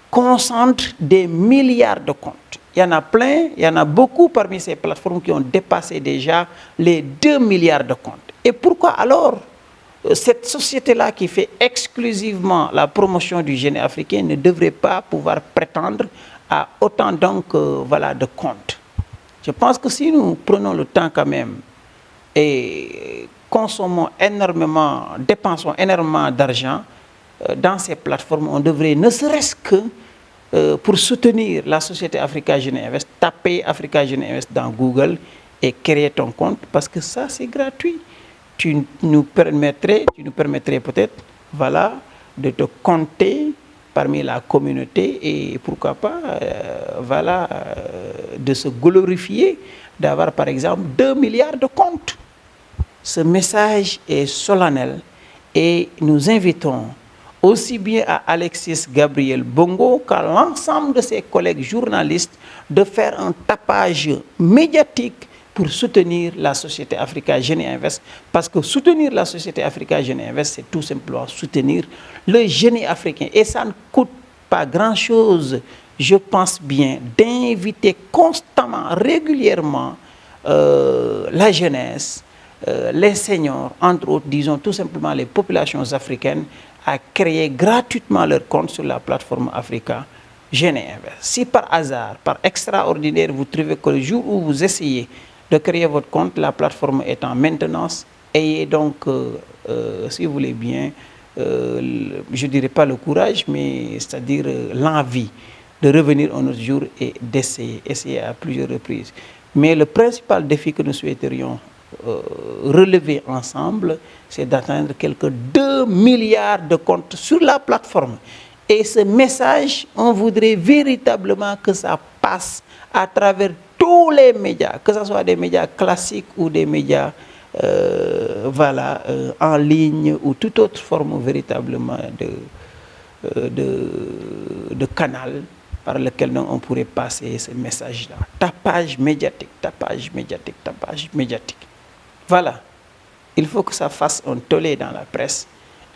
concentrent des milliards de comptes. Il y en a plein, il y en a beaucoup parmi ces plateformes qui ont dépassé déjà les 2 milliards de comptes. Et pourquoi alors cette société-là qui fait exclusivement la promotion du génie africain ne devrait pas pouvoir prétendre à autant donc de comptes? Je pense que si nous prenons le temps quand même et consommons énormément, dépensons énormément d'argent dans ces plateformes, on devrait, ne serait-ce que pour soutenir la société Africa Génie Invest, taper Africa Génie Invest dans Google et créer ton compte, parce que ça c'est gratuit. Tu nous permettrais peut-être de te compter parmi la communauté et pourquoi pas de se glorifier d'avoir par exemple 2 milliards de comptes. ce message est solennel et nous invitons aussi bien à Alexis Gabriel Bongo qu'à l'ensemble de ses collègues journalistes de faire un tapage médiatique pour soutenir la société Africa Jeune et Invest. Parce que soutenir la société Africa Jeune et Invest, c'est tout simplement soutenir le génie africain. Et ça ne coûte pas grand-chose, je pense bien, d'inviter constamment, régulièrement, la jeunesse, les seniors, entre autres, disons tout simplement les populations africaines, à créer gratuitement leur compte sur la plateforme Africa Jeune et Invest. Si par hasard, par extraordinaire, vous trouvez que le jour où vous essayez de créer votre compte, la plateforme est en maintenance, ayez donc, si vous voulez bien, je ne dirais pas le courage, mais c'est-à-dire l'envie de revenir un autre jour et essayer à plusieurs reprises. Mais le principal défi que nous souhaiterions relever ensemble, c'est d'atteindre quelques 2 milliards de comptes sur la plateforme. Et ce message, on voudrait véritablement que ça passe à travers tous les médias, que ce soit des médias classiques ou des médias en ligne ou toute autre forme véritablement de canal par lequel on pourrait passer ce message-là. Tapage médiatique, tapage médiatique, tapage médiatique. Voilà, il faut que ça fasse un tollé dans la presse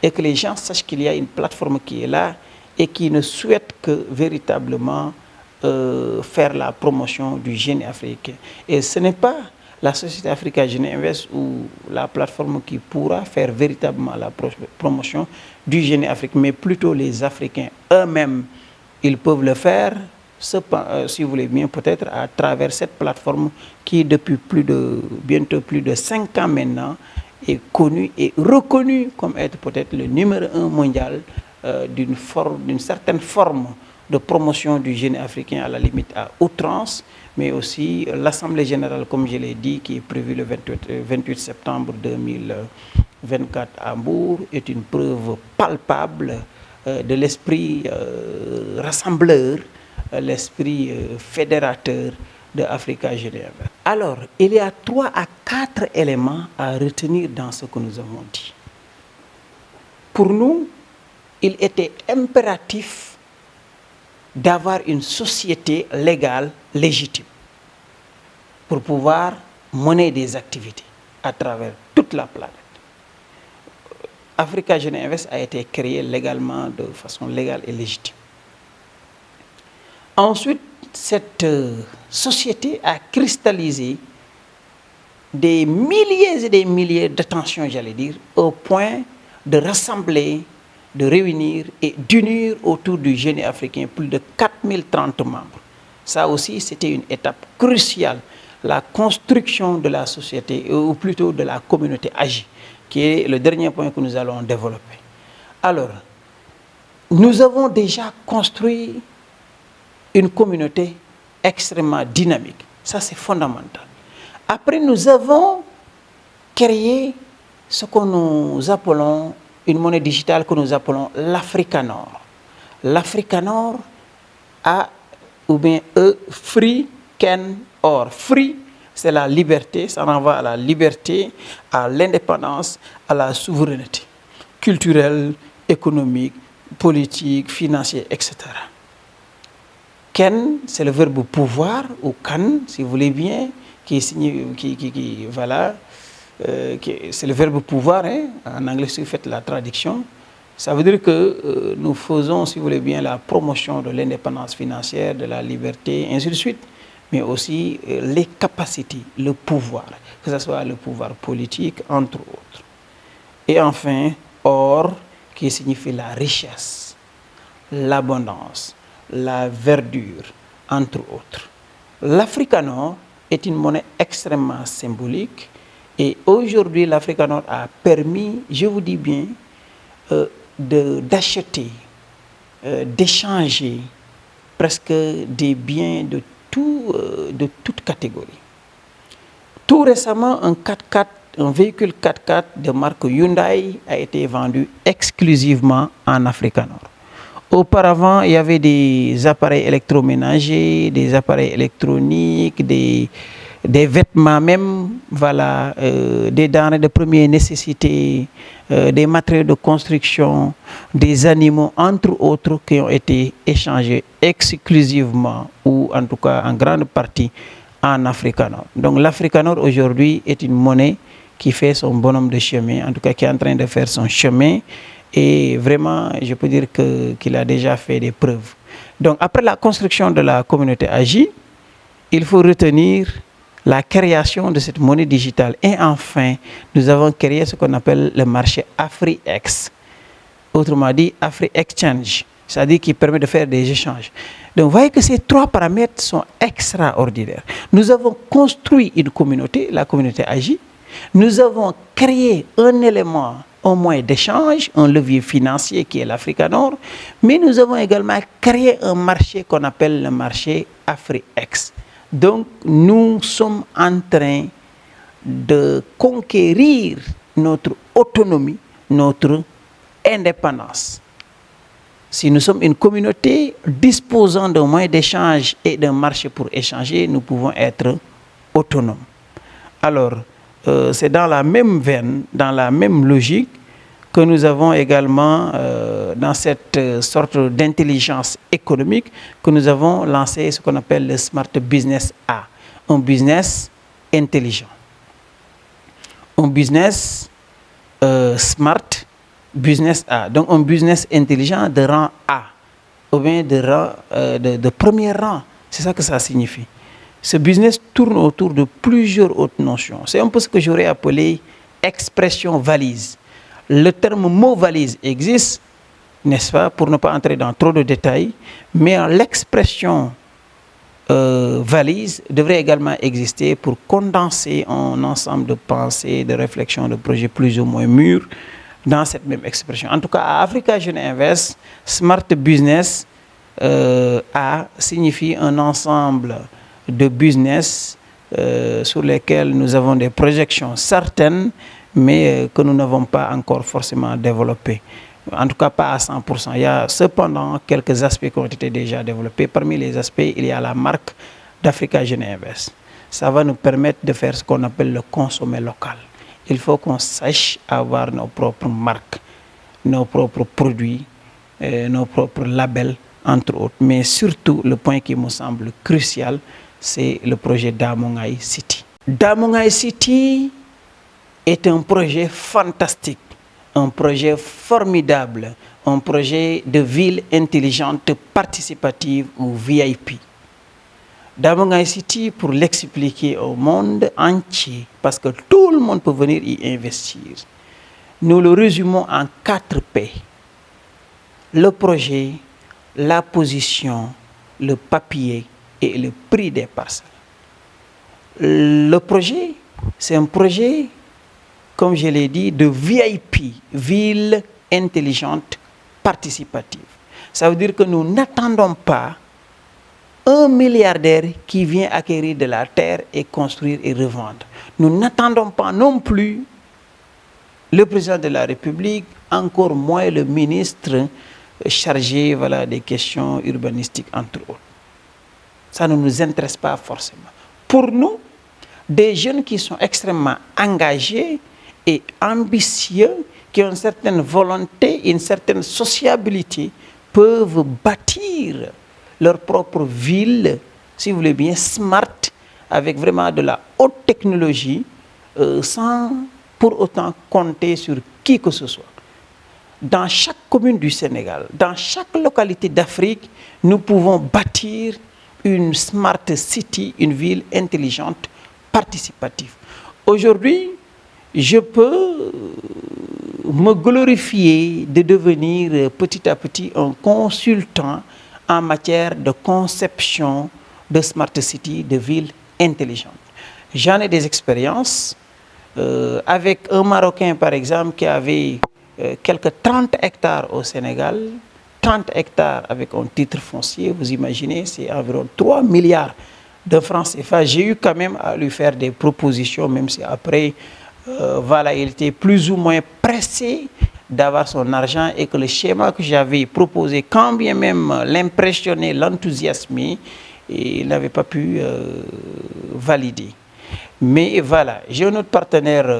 et que les gens sachent qu'il y a une plateforme qui est là et qui ne souhaite que véritablement faire la promotion du génie africain. Et ce n'est pas la société Africa Jeune Invest ou la plateforme qui pourra faire véritablement la promotion du génie africain, mais plutôt les Africains eux-mêmes. Ils peuvent le faire, si vous voulez bien, peut-être à travers cette plateforme qui, depuis bientôt plus de 5 ans maintenant, est connue et reconnue comme être peut-être le numéro 1 mondial d'une certaine forme de promotion du génie africain, à la limite à outrance, mais aussi l'Assemblée générale, comme je l'ai dit, qui est prévue le 28 septembre 2024 à Hambourg, est une preuve palpable de l'esprit rassembleur, l'esprit fédérateur de Africa Jeune et Invest. Alors, il y a 3 à 4 éléments à retenir dans ce que nous avons dit. Pour nous, il était impératif d'avoir une société légale légitime pour pouvoir mener des activités à travers toute la planète. Africa Jeune et Invest a été créé légalement, de façon légale et légitime. Ensuite, cette société a cristallisé des milliers et des milliers d'attentions, j'allais dire, au point de rassembler, de réunir et d'unir autour du génie africain plus de 4030 membres. Ça aussi, c'était une étape cruciale, la construction de la société, ou plutôt de la communauté AGI, qui est le dernier point que nous allons développer. Alors, nous avons déjà construit une communauté extrêmement dynamique. Ça, c'est fondamental. Après, nous avons créé ce que nous appelons une monnaie digitale que nous appelons l'Africanor. L'Africanor A ou bien E, Free Can Or. Free, c'est la liberté, ça renvoie à la liberté, à l'indépendance, à la souveraineté culturelle, économique, politique, financière, etc. Ken, c'est le verbe pouvoir, ou kan, si vous voulez bien, c'est le verbe pouvoir, hein? En anglais, si vous faites la traduction, ça veut dire que nous faisons, si vous voulez bien, la promotion de l'indépendance financière, de la liberté, ainsi de suite, mais aussi les capacités, le pouvoir, que ce soit le pouvoir politique, entre autres. Et enfin, or, qui signifie la richesse, l'abondance, la verdure, entre autres. L'Africanor est une monnaie extrêmement symbolique et aujourd'hui, l'Africanor a permis, je vous dis bien, d'acheter, d'échanger presque des biens de toute catégorie. Tout récemment, un véhicule 4x4 de marque Hyundai a été vendu exclusivement en Africanor. Auparavant, il y avait des appareils électroménagers, des appareils électroniques, des des vêtements même, voilà, des denrées de première nécessité, des matériaux de construction, des animaux, entre autres, qui ont été échangés exclusivement ou en tout cas en grande partie en Afrique Nord. Donc l'Afrique Nord aujourd'hui est une monnaie qui fait son bonhomme de chemin, en tout cas qui est en train de faire son chemin. Et vraiment, je peux dire qu'il a déjà fait des preuves. Donc après la construction de la communauté AGI, il faut retenir la création de cette monnaie digitale. Et enfin, nous avons créé ce qu'on appelle le marché AfriEx, autrement dit AfriExchange, c'est-à-dire qui permet de faire des échanges. Donc vous voyez que ces trois paramètres sont extraordinaires. Nous avons construit une communauté, la communauté AGI. Nous avons créé un élément, un moyen d'échange, un levier financier qui est l'Afrique Nord, mais nous avons également créé un marché qu'on appelle le marché AfriEx. Donc nous sommes en train de conquérir notre autonomie, notre indépendance. Si nous sommes une communauté disposant d'un moyen d'échange et d'un marché pour échanger, nous pouvons être autonomes. Alors, c'est dans la même veine, dans la même logique, que nous avons également, dans cette sorte d'intelligence économique, que nous avons lancé ce qu'on appelle le Smart Business A, un business intelligent. Un business smart business A, donc un business intelligent de rang A, ou bien de premier rang. C'est ça que ça signifie. Ce business tourne autour de plusieurs autres notions. C'est un peu ce que j'aurais appelé expression valise. Le terme mot valise existe, n'est-ce pas, pour ne pas entrer dans trop de détails, mais l'expression valise devrait également exister pour condenser un ensemble de pensées, de réflexions, de projets plus ou moins mûrs dans cette même expression. En tout cas, à Africa Jeune Invest, Smart Business A signifie un ensemble de business sur lesquels nous avons des projections certaines, mais que nous n'avons pas encore forcément développées. En tout cas, pas à 100%. Il y a cependant quelques aspects qui ont été déjà développés. Parmi les aspects, il y a la marque d'Africa Jeune Invest. Ça va nous permettre de faire ce qu'on appelle le consommer local. Il faut qu'on sache avoir nos propres marques, nos propres produits, nos propres labels, entre autres. Mais surtout, le point qui me semble crucial, c'est le projet Damongaï City. Damongaï City est un projet fantastique, un projet formidable, un projet de ville intelligente participative ou VIP. Damongaï City, pour l'expliquer au monde entier, parce que tout le monde peut venir y investir, nous le résumons en 4 P. Le projet, la position, le papier et le prix des parcelles. Le projet, c'est un projet, comme je l'ai dit, de VIP, ville intelligente participative. Ça veut dire que nous n'attendons pas un milliardaire qui vient acquérir de la terre et construire et revendre. Nous n'attendons pas non plus le président de la République, encore moins le ministre chargé, voilà, des questions urbanistiques, entre autres. Ça ne nous intéresse pas forcément. Pour nous, des jeunes qui sont extrêmement engagés et ambitieux, qui ont une certaine volonté, une certaine sociabilité, peuvent bâtir leur propre ville, si vous voulez bien, smart, avec vraiment de la haute technologie, sans pour autant compter sur qui que ce soit. Dans chaque commune du Sénégal, dans chaque localité d'Afrique, nous pouvons bâtir une smart city, une ville intelligente, participative. Aujourd'hui, je peux me glorifier de devenir petit à petit un consultant en matière de conception de smart city, de ville intelligente. J'en ai des expériences avec un Marocain, par exemple, qui avait quelques 30 hectares au Sénégal, 30 hectares avec un titre foncier, vous imaginez, c'est environ 3 milliards de francs CFA. J'ai eu quand même à lui faire des propositions, même si après, voilà, il était plus ou moins pressé d'avoir son argent et que le schéma que j'avais proposé, quand bien même l'impressionner, l'enthousiasmer, il n'avait pas pu valider. Mais voilà, j'ai un autre partenaire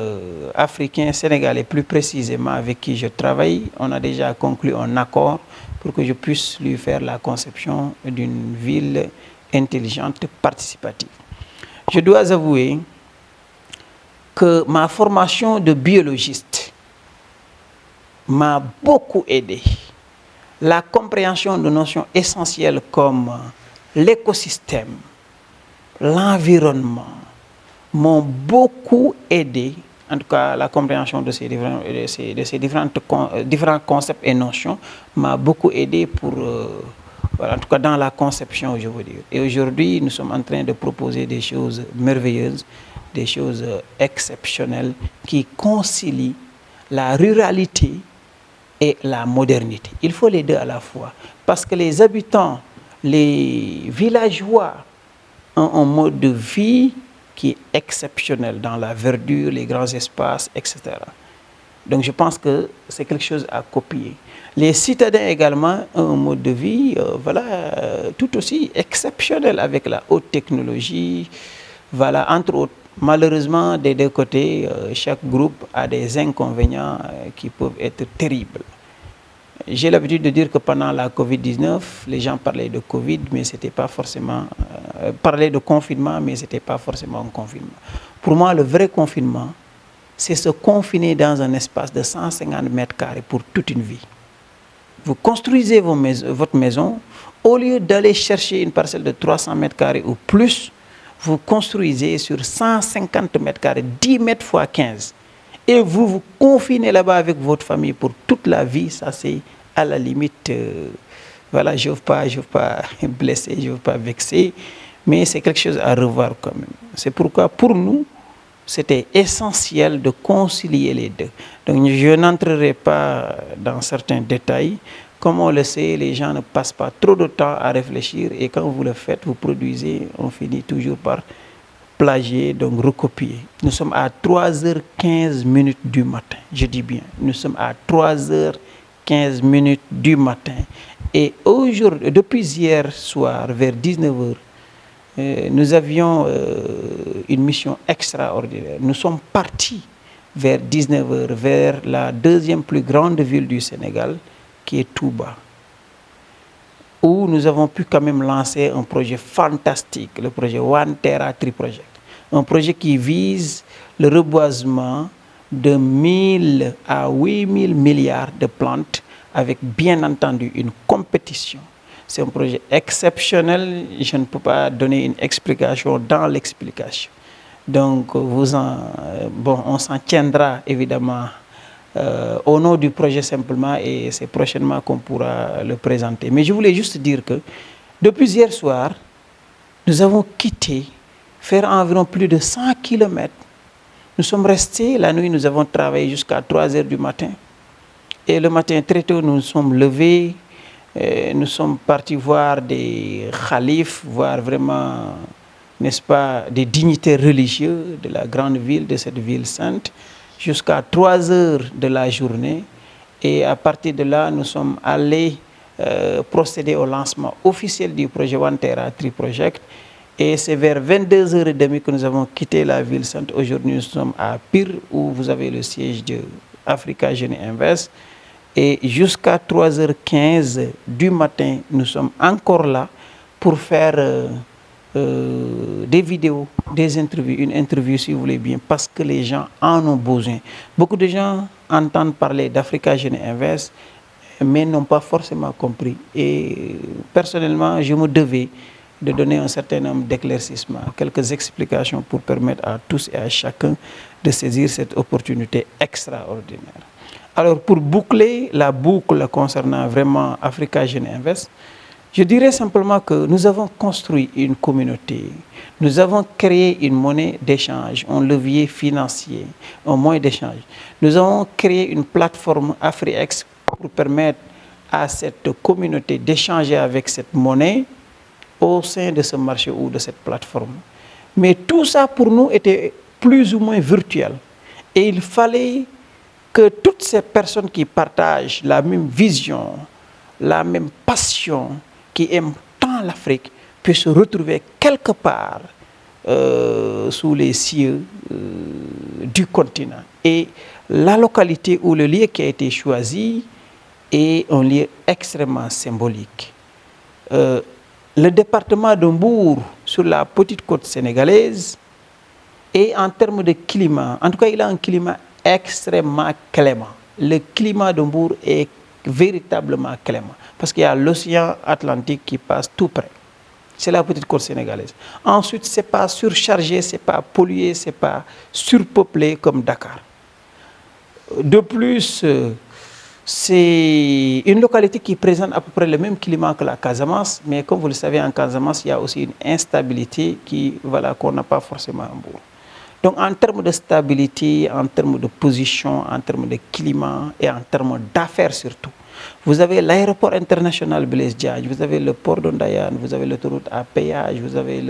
africain, sénégalais plus précisément, avec qui je travaille. On a déjà conclu un accord pour que je puisse lui faire la conception d'une ville intelligente participative. Je dois avouer que ma formation de biologiste m'a beaucoup aidé. La compréhension de notions essentielles comme l'écosystème, l'environnement, m'ont beaucoup aidé, en tout cas la compréhension de ces différents concepts et notions m'a beaucoup aidé pour, voilà, en tout cas dans la conception, je veux dire. Et aujourd'hui, nous sommes en train de proposer des choses merveilleuses, des choses exceptionnelles qui concilient la ruralité et la modernité. Il faut les deux à la fois, parce que les habitants, les villageois ont un mode de vie qui est exceptionnel dans la verdure, les grands espaces, etc. Donc je pense que c'est quelque chose à copier. Les citadins également ont un mode de vie tout aussi exceptionnel avec la haute technologie, voilà, entre autres. Malheureusement, des deux côtés, chaque groupe a des inconvénients qui peuvent être terribles. J'ai l'habitude de dire que pendant la Covid-19, les gens parlaient de Covid, mais c'était pas forcément... parlaient de confinement, mais ce n'était pas forcément un confinement. Pour moi, le vrai confinement, c'est se confiner dans un espace de 150 mètres carrés pour toute une vie. Vous construisez votre maison, au lieu d'aller chercher une parcelle de 300 mètres carrés ou plus, vous construisez sur 150 mètres carrés, 10 mètres fois 15. Et vous vous confinez là-bas avec votre famille pour toute la vie. Ça, c'est à la limite, voilà, je ne veux pas blesser, je ne veux pas vexer, mais c'est quelque chose à revoir quand même. C'est pourquoi, pour nous, c'était essentiel de concilier les deux. Donc, je n'entrerai pas dans certains détails. Comme on le sait, les gens ne passent pas trop de temps à réfléchir et quand vous le faites, vous produisez, on finit toujours par plagier, donc recopier. Nous sommes à 3h15 du matin, je dis bien, nous sommes à 3h15 du matin. Et aujourd'hui, depuis hier soir, vers 19h, nous avions une mission extraordinaire. Nous sommes partis vers 19h, vers la deuxième plus grande ville du Sénégal, qui est Touba, où nous avons pu quand même lancer un projet fantastique, le projet One Terra Tree Project. Un projet qui vise le reboisement de 1000 à 8000 milliards de plantes avec bien entendu une compétition. C'est un projet exceptionnel, je ne peux pas donner une explication dans l'explication. Donc on s'en tiendra évidemment au nom du projet simplement et c'est prochainement qu'on pourra le présenter. Mais je voulais juste dire que depuis hier soir, nous avons quitté, faire environ plus de 100 km. Nous sommes restés, la nuit nous avons travaillé jusqu'à 3h du matin. Et le matin très tôt nous nous sommes levés, nous sommes partis voir des khalifes, voir vraiment, n'est-ce pas, des dignitaires religieux de la grande ville, de cette ville sainte, jusqu'à 3h de la journée. Et à partir de là, nous sommes allés procéder au lancement officiel du projet One Terra Tree Project. Et c'est vers 22h30 que nous avons quitté la ville sainte. Aujourd'hui, nous sommes à Pire, où vous avez le siège de Africa Jeunes Invest. Et jusqu'à 3h15 du matin, nous sommes encore là pour faire des vidéos, des interviews, une interview si vous voulez bien, parce que les gens en ont besoin. Beaucoup de gens entendent parler d'Africa Jeunes Invest, mais n'ont pas forcément compris. Et personnellement, je me devais de donner un certain nombre d'éclaircissements, quelques explications pour permettre à tous et à chacun de saisir cette opportunité extraordinaire. Alors, pour boucler la boucle concernant vraiment Africa Jeunes Invest, je dirais simplement que nous avons construit une communauté, nous avons créé une monnaie d'échange, un levier financier, un moyen d'échange. Nous avons créé une plateforme AfriEx pour permettre à cette communauté d'échanger avec cette monnaie au sein de ce marché ou de cette plateforme. Mais tout ça pour nous était plus ou moins virtuel. Et il fallait que toutes ces personnes qui partagent la même vision, la même passion, qui aiment tant l'Afrique, puissent se retrouver quelque part sous les cieux du continent. Et la localité ou le lieu qui a été choisi est un lieu extrêmement symbolique. Le département de Mbour, sur la petite côte sénégalaise, et en termes de climat, en tout cas, il a un climat extrêmement clément. Le climat de Mbour est véritablement clément parce qu'il y a l'océan Atlantique qui passe tout près. C'est la petite côte sénégalaise. Ensuite, ce n'est pas surchargé, ce n'est pas pollué, ce n'est pas surpeuplé comme Dakar. De plus, c'est une localité qui présente à peu près le même climat que la Casamance, mais comme vous le savez, en Casamance, il y a aussi une instabilité qu'on n'a pas forcément à Mbour. Donc en termes de stabilité, en termes de position, en termes de climat et en termes d'affaires surtout, vous avez l'aéroport international Blaise Diagne, vous avez le port de Ndayane, vous avez l'autoroute à péage, vous avez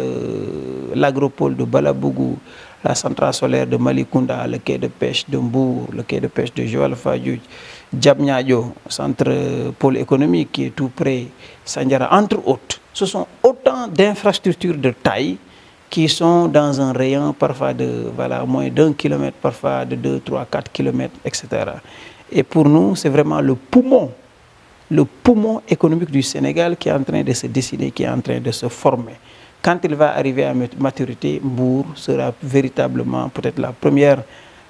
l'agropole de Balabougou, la centrale solaire de Malikounda, le quai de pêche de Mbour, le quai de pêche de Joal Fadiouth, Diamniadio, centre pôle économique qui est tout près, Sandiara, entre autres. Ce sont autant d'infrastructures de taille qui sont dans un rayon parfois de moins d'1 kilomètre, parfois de 2, 3, 4 kilomètres, etc. Et pour nous, c'est vraiment le poumon économique du Sénégal qui est en train de se dessiner, qui est en train de se former. Quand il va arriver à maturité, Mbour sera véritablement peut-être la première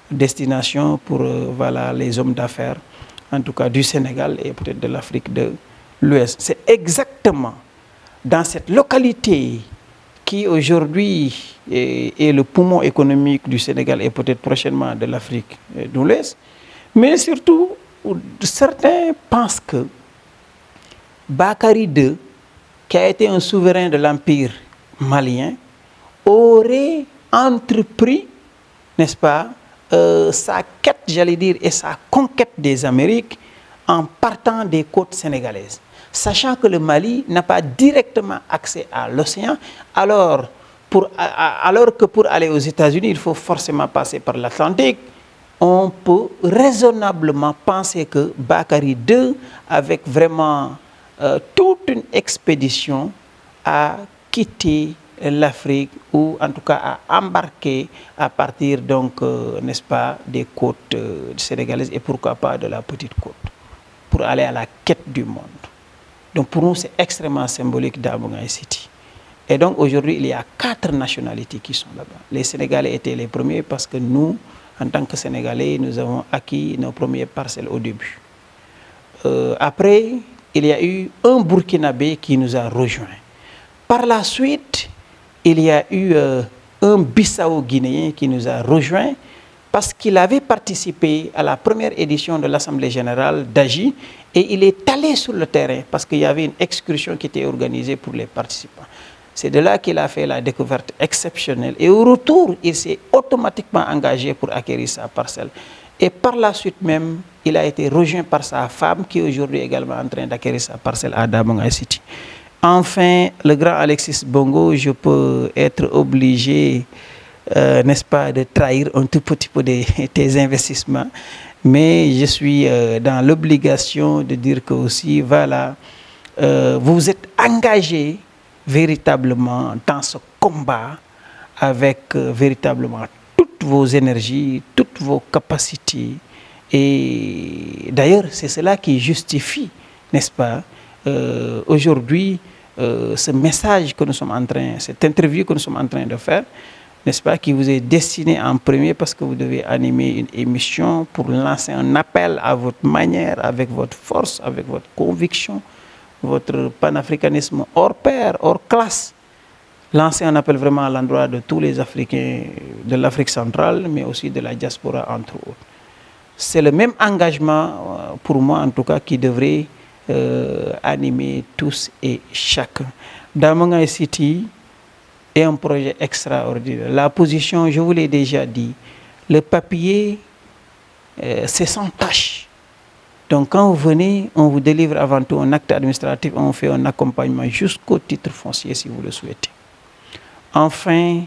destination pour les hommes d'affaires, en tout cas du Sénégal et peut-être de l'Afrique de l'Ouest. C'est exactement dans cette localité qui aujourd'hui est le poumon économique du Sénégal et peut-être prochainement de l'Afrique de l'Ouest. Mais surtout, certains pensent que Bakary II, qui a été un souverain de l'Empire malien, aurait entrepris, n'est-ce pas, sa quête, j'allais dire, et sa conquête des Amériques en partant des côtes sénégalaises. Sachant que le Mali n'a pas directement accès à l'océan, alors que pour aller aux États-Unis, il faut forcément passer par l'Atlantique, on peut raisonnablement penser que Bakary II, avec vraiment toute une expédition, a quitté l'Afrique ou en tout cas a embarqué à partir donc, n'est-ce pas, des côtes sénégalaises et pourquoi pas de la petite côte, pour aller à la quête du monde. Donc pour nous, c'est extrêmement symbolique d'Aboungaï City. Et donc aujourd'hui, il y a 4 nationalités qui sont là-bas. Les Sénégalais étaient les premiers parce que nous, en tant que Sénégalais, nous avons acquis nos premières parcelles au début. Après, il y a eu un Burkinabé qui nous a rejoints. Par la suite, il y a eu un Bissau-Guinéen qui nous a rejoints parce qu'il avait participé à la première édition de l'Assemblée générale d'Agi et il est allé sur le terrain parce qu'il y avait une excursion qui était organisée pour les participants. C'est de là qu'il a fait la découverte exceptionnelle et au retour, il s'est automatiquement engagé pour acquérir sa parcelle. Et par la suite même, il a été rejoint par sa femme qui est aujourd'hui également en train d'acquérir sa parcelle à Dabongaï City. Enfin, le grand Alexis Bongo, je peux être obligé, n'est-ce pas, de trahir un tout petit peu tes investissements. Mais je suis dans l'obligation de dire que aussi, voilà, vous êtes engagé véritablement dans ce combat avec véritablement toutes vos énergies, toutes vos capacités. Et d'ailleurs, c'est cela qui justifie, n'est-ce pas, aujourd'hui, ce message que nous sommes en train, cette interview que nous sommes en train de faire, n'est-ce pas, qui vous est destiné en premier parce que vous devez animer une émission pour lancer un appel à votre manière, avec votre force, avec votre conviction, votre panafricanisme hors pair, hors classe. Lancer un appel vraiment à l'endroit de tous les Africains de l'Afrique centrale, mais aussi de la diaspora, entre autres. C'est le même engagement, pour moi en tout cas, qui devrait animer tous et chacun. Dabongaï City est un projet extraordinaire. La position, je vous l'ai déjà dit, le papier, c'est sans tâche. Donc quand vous venez, on vous délivre avant tout un acte administratif, on fait un accompagnement jusqu'au titre foncier si vous le souhaitez. Enfin,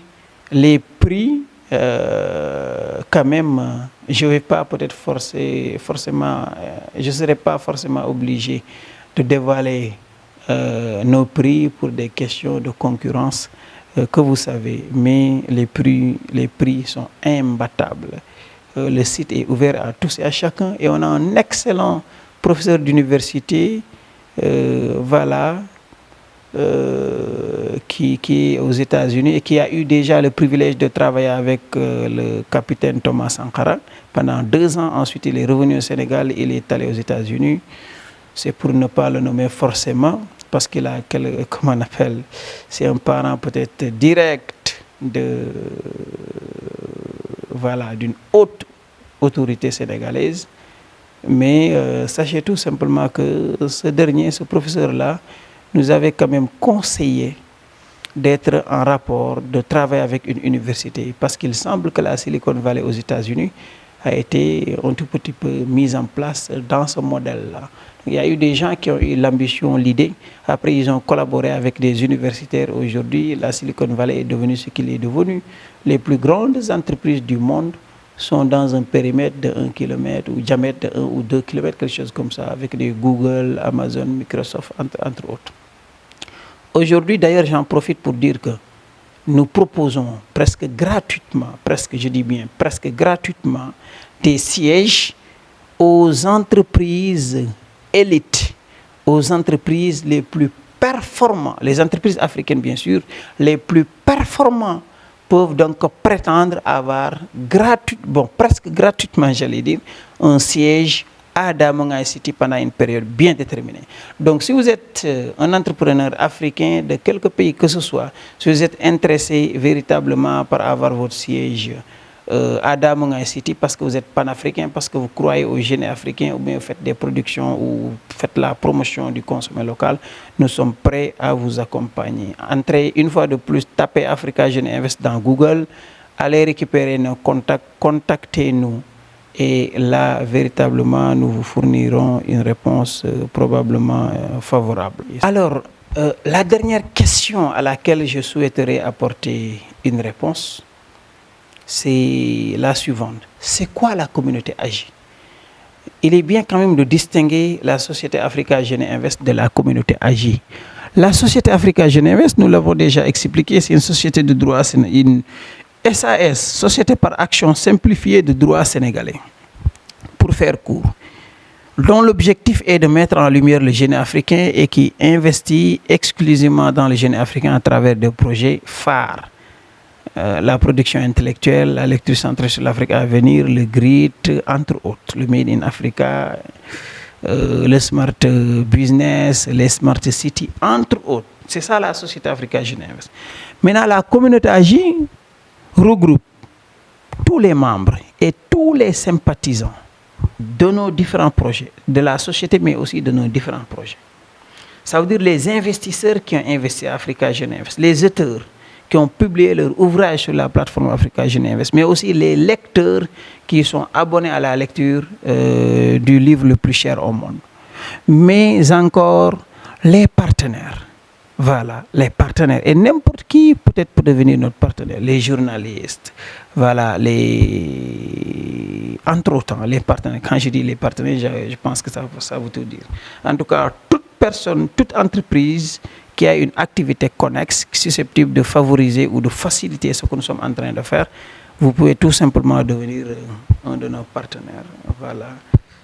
les prix, quand même, je ne vais pas peut-être forcément, je ne serai pas forcément obligé de dévoiler nos prix pour des questions de concurrence. que vous savez, mais les prix sont imbattables. Le site est ouvert à tous et à chacun et on a un excellent professeur d'université, voilà, qui est aux États-Unis et qui a eu déjà le privilège de travailler avec le capitaine Thomas Sankara pendant 2 ans. Ensuite, il est revenu au Sénégal, il est allé aux États-Unis. C'est pour ne pas le nommer forcément, parce qu'il a, comment on appelle, c'est un parent peut-être direct voilà, d'une haute autorité sénégalaise. Mais sachez tout simplement que ce professeur-là, nous avait quand même conseillé d'être en rapport, de travailler avec une université, parce qu'il semble que la Silicon Valley aux États-Unis a été un tout petit peu mise en place dans ce modèle-là. Il y a eu des gens qui ont eu l'ambition, l'idée. Après, ils ont collaboré avec des universitaires. Aujourd'hui, la Silicon Valley est devenue ce qu'il est devenu. Les plus grandes entreprises du monde sont dans un périmètre de 1 km ou diamètre de 1 ou 2 km, quelque chose comme ça, avec des Google, Amazon, Microsoft, entre autres. Aujourd'hui, d'ailleurs, j'en profite pour dire que nous proposons presque gratuitement, je dis bien presque gratuitement, des sièges aux entreprises élites, aux entreprises les plus performantes, les entreprises africaines bien sûr, les plus performantes peuvent donc prétendre avoir presque gratuitement, j'allais dire, un siège à Damongaï City pendant une période bien déterminée. Donc si vous êtes un entrepreneur africain de quelque pays que ce soit, si vous êtes intéressé véritablement par avoir votre siège à Damongaï City parce que vous êtes panafricain, parce que vous croyez au génie africain ou bien vous faites des productions ou faites la promotion du consommé local, nous sommes prêts à vous accompagner. Entrez une fois de plus, tapez Africa Génie Invest dans Google, allez récupérer nos contacts, contactez-nous. Et là, véritablement, nous vous fournirons une réponse probablement favorable. Alors, la dernière question à laquelle je souhaiterais apporter une réponse, c'est la suivante. C'est quoi la communauté AGI? Il est bien quand même de distinguer la société Africa Génie Invest de la communauté AGI. La société Africa Génie Invest, nous l'avons déjà expliqué, c'est une société de droit, une SAS, Société par action simplifiée de droit sénégalais, pour faire court, dont l'objectif est de mettre en lumière le génie africain et qui investit exclusivement dans le génie africain à travers des projets phares. La production intellectuelle, la lecture centrée sur l'Afrique à venir, le GRIT, entre autres, le Made in Africa, le Smart Business, les Smart City, entre autres. C'est ça la société Africa Génie Invest. Maintenant, la communauté AGI regroupe tous les membres et tous les sympathisants de nos différents projets, de la société, mais aussi de nos différents projets. Ça veut dire les investisseurs qui ont investi à Africa Génie Invest, les auteurs qui ont publié leur ouvrage sur la plateforme Africa Génie Invest, mais aussi les lecteurs qui sont abonnés à la lecture du livre le plus cher au monde. Mais encore les partenaires. Voilà, les partenaires. Et n'importe qui peut-être peut devenir notre partenaire. Les journalistes, voilà, entre autres, les partenaires. Quand je dis les partenaires, je pense que ça veut tout dire. En tout cas, toute personne, toute entreprise qui a une activité connexe, susceptible de favoriser ou de faciliter ce que nous sommes en train de faire, vous pouvez tout simplement devenir un de nos partenaires. Voilà,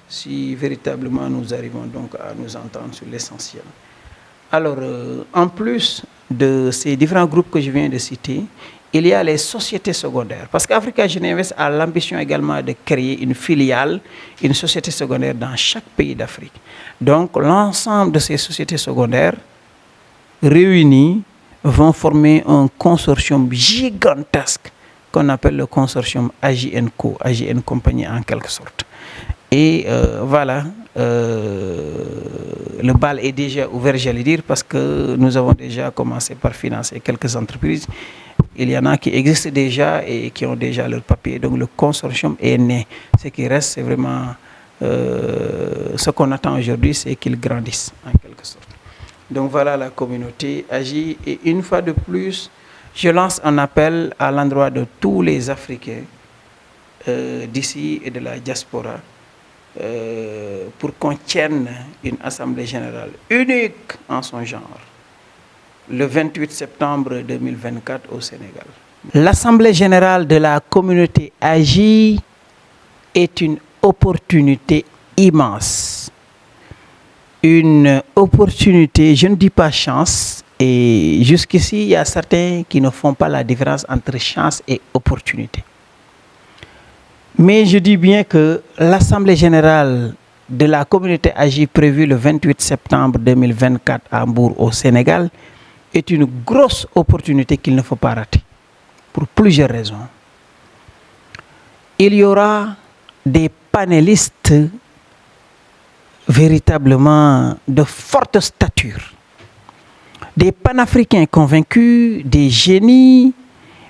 si véritablement nous arrivons donc à nous entendre sur l'essentiel. Alors, en plus de ces différents groupes que je viens de citer, il y a les sociétés secondaires. Parce qu'Africa Génie Invest a l'ambition également de créer une filiale, une société secondaire dans chaque pays d'Afrique. Donc, l'ensemble de ces sociétés secondaires réunies vont former un consortium gigantesque qu'on appelle le consortium AGI&Co, AGI& Compagnie en quelque sorte. Et voilà, le bal est déjà ouvert, j'allais dire, parce que nous avons déjà commencé par financer quelques entreprises. Il y en a qui existent déjà et qui ont déjà leur papier. Donc le consortium est né. Ce qui reste, c'est vraiment ce qu'on attend aujourd'hui, c'est qu'il grandisse en quelque sorte. Donc voilà la communauté AGI. Et une fois de plus, je lance un appel à l'endroit de tous les Africains d'ici et de la diaspora. Pour qu'on tienne une assemblée générale unique en son genre le 28 septembre 2024 au Sénégal. L'Assemblée générale de la communauté AGI est une opportunité immense. Une opportunité, je ne dis pas chance, et jusqu'ici, il y a certains qui ne font pas la différence entre chance et opportunité. Mais je dis bien que l'Assemblée générale de la communauté AGI prévue le 28 septembre 2024 à Mbour au Sénégal est une grosse opportunité qu'il ne faut pas rater, pour plusieurs raisons. Il y aura des panélistes véritablement de forte stature, des panafricains convaincus, des génies,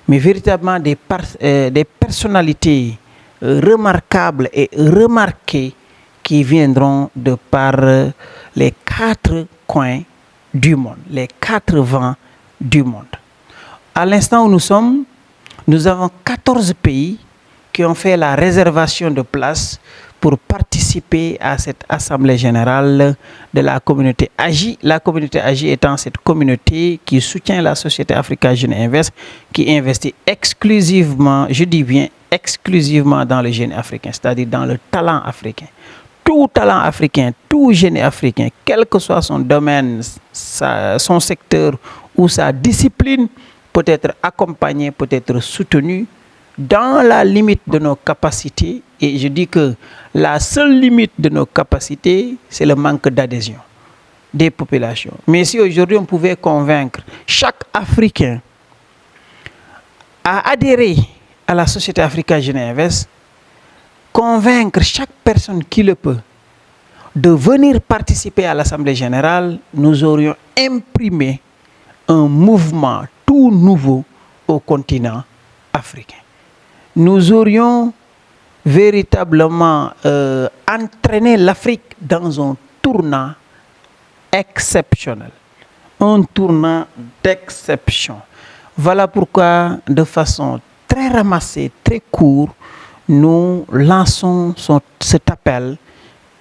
mais véritablement des personnalités remarquables et remarquées qui viendront de par les 4 coins du monde, les 4 vents du monde. À l'instant où nous sommes, nous avons 14 pays qui ont fait la réservation de places pour participer à cette Assemblée générale de la communauté AGI. La communauté AGI étant cette communauté qui soutient la société Africa Jeune Invest, qui investit exclusivement, je dis bien exclusivement dans le génie africain, c'est-à-dire dans le talent africain. Tout talent africain, tout génie africain, quel que soit son domaine, son secteur ou sa discipline, peut être accompagné, peut être soutenu dans la limite de nos capacités. Et je dis que la seule limite de nos capacités, c'est le manque d'adhésion des populations. Mais si aujourd'hui on pouvait convaincre chaque Africain à adhérer à la société Africa Jeune Invest, convaincre chaque personne qui le peut de venir participer à l'Assemblée générale, nous aurions imprimé un mouvement tout nouveau au continent africain. Nous aurions véritablement entraîné l'Afrique dans un tournant exceptionnel, un tournant d'exception. Voilà pourquoi, de façon très ramassée, très courte, nous lançons cet appel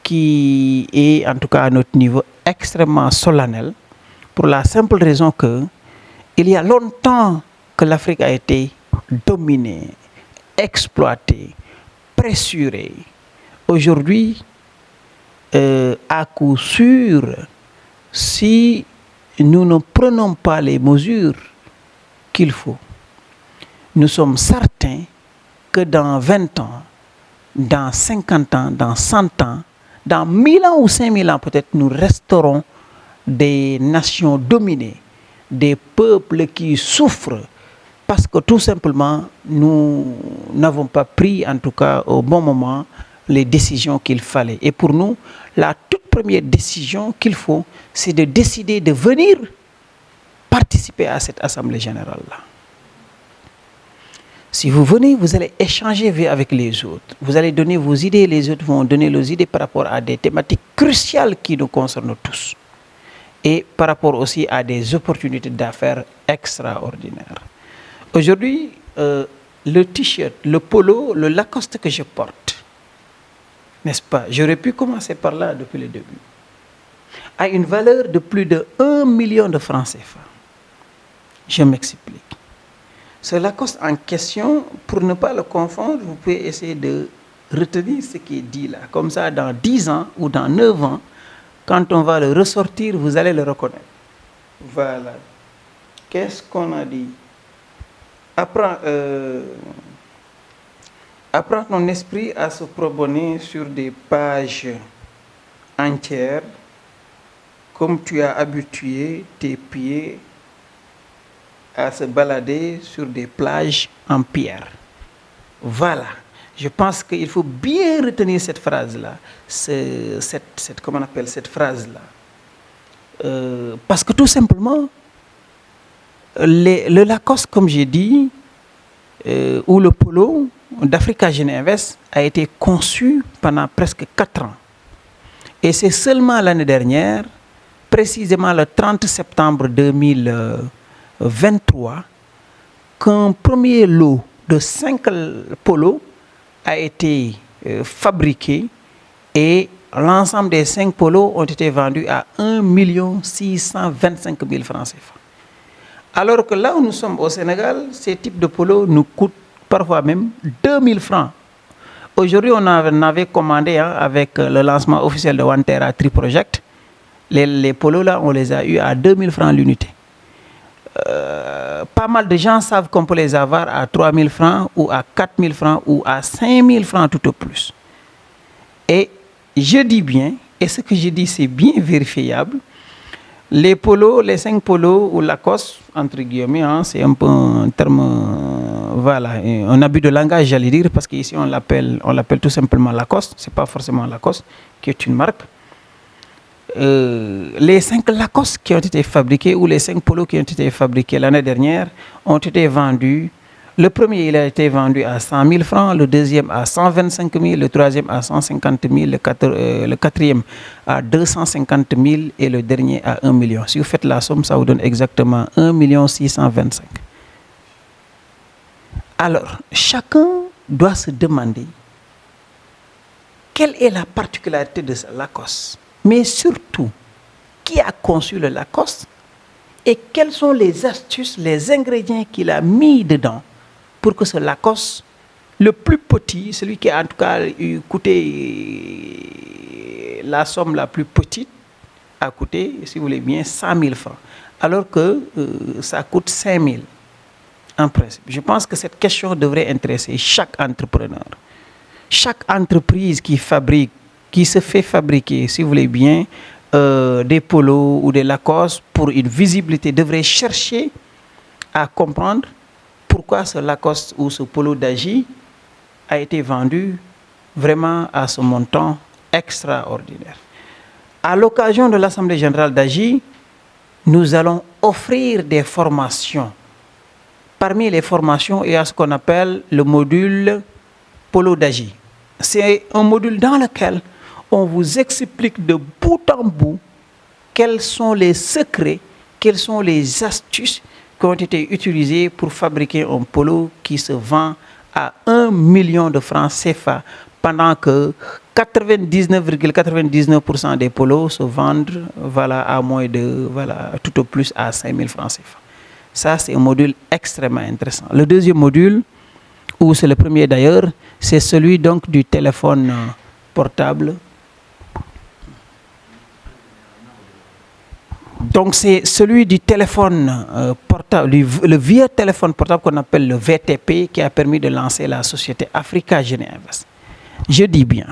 qui est, en tout cas à notre niveau, extrêmement solennel, pour la simple raison que il y a longtemps que l'Afrique a été dominée, exploitée, pressurée. Aujourd'hui, à coup sûr, si nous ne prenons pas les mesures qu'il faut, nous sommes certains que dans 20 ans, dans 50 ans, dans 100 ans, dans 1000 ans ou 5000 ans peut-être, nous resterons des nations dominées, des peuples qui souffrent parce que tout simplement, nous n'avons pas pris, en tout cas au bon moment, les décisions qu'il fallait. Et pour nous, la toute première décision qu'il faut, c'est de décider de venir participer à cette Assemblée générale-là. Si vous venez, vous allez échanger avec les autres. Vous allez donner vos idées, les autres vont donner leurs idées par rapport à des thématiques cruciales qui nous concernent tous. Et par rapport aussi à des opportunités d'affaires extraordinaires. Aujourd'hui, le t-shirt, le polo, le Lacoste que je porte, n'est-ce pas? J'aurais pu commencer par là depuis le début. A une valeur de plus de 1 million de francs CFA. Je m'explique. Ce Lacoste en question, pour ne pas le confondre, vous pouvez essayer de retenir ce qui est dit là. Comme ça, dans 10 ans ou dans 9 ans, quand on va le ressortir, vous allez le reconnaître. Voilà. Qu'est-ce qu'on a dit? Apprends ton esprit à se promener sur des pages entières, comme tu as habitué tes pieds à se balader sur des plages en pierre. Voilà. Je pense qu'il faut bien retenir cette phrase-là. Comment on appelle cette phrase-là? Parce que tout simplement, le Lacoste, comme j'ai dit, ou le polo d'Africa Jeune Invest a été conçu pendant presque 4 ans. Et c'est seulement l'année dernière, précisément le 30 septembre 2023, qu'un premier lot de 5 polos a été fabriqué et l'ensemble des 5 polos ont été vendus à 1 625 000 francs CFA. Alors que là où nous sommes au Sénégal, ces types de polos nous coûtent parfois même 2000 francs. Aujourd'hui, on avait commandé avec le lancement officiel de One Terra Tree Project. Les polos là, on les a eu à 2000 francs l'unité. Pas mal de gens savent qu'on peut les avoir à 3000 francs ou à 4000 francs ou à 5000 francs tout au plus. Et je dis bien, et ce que je dis c'est bien vérifiable, les polos, les 5 polos ou Lacoste, entre guillemets, c'est un peu un terme, voilà, un abus de langage, j'allais dire, parce qu'ici on l'appelle tout simplement Lacoste, c'est pas forcément Lacoste, qui est une marque. Les 5 Lacoste qui ont été fabriqués ou les 5 polos qui ont été fabriqués l'année dernière ont été vendus. Le premier, il a été vendu à 100 000 francs, le deuxième à 125 000, le troisième à 150 000, le quatrième à 250 000 et le dernier à 1 million. Si vous faites la somme, ça vous donne exactement 1 625 000. Alors, chacun doit se demander quelle est la particularité de ce Lacoste, mais surtout, qui a conçu le Lacoste et quelles sont les astuces, les ingrédients qu'il a mis dedans pour que ce Lacoste, le plus petit, celui qui a en tout cas coûté la somme la plus petite, a coûté, si vous voulez bien, 100 000 francs, alors que ça coûte 5 000 en principe. Je pense que cette question devrait intéresser chaque entrepreneur. Chaque entreprise qui fabrique, qui se fait fabriquer, si vous voulez bien, des polos ou des Lacoste pour une visibilité devrait chercher à comprendre pourquoi ce Lacoste ou ce polo d'Agy a été vendu vraiment à ce montant extraordinaire. À l'occasion de l'Assemblée générale d'Agy, nous allons offrir des formations. Parmi les formations, il y a ce qu'on appelle le module polo d'Agy. C'est un module dans lequel on vous explique de bout en bout quels sont les secrets, quelles sont les astuces qui ont été utilisés pour fabriquer un polo qui se vend à 1 million de francs CFA, pendant que 99,99% des polos se vendent à moins de, tout au plus à 5 000 francs CFA. Ça, c'est un module extrêmement intéressant. Le deuxième module, ou c'est le premier d'ailleurs, c'est celui donc du téléphone portable. Donc c'est celui du téléphone portable, le vieux téléphone portable qu'on appelle le VTP, qui a permis de lancer la société Africa Jeunes Invest. Je dis bien,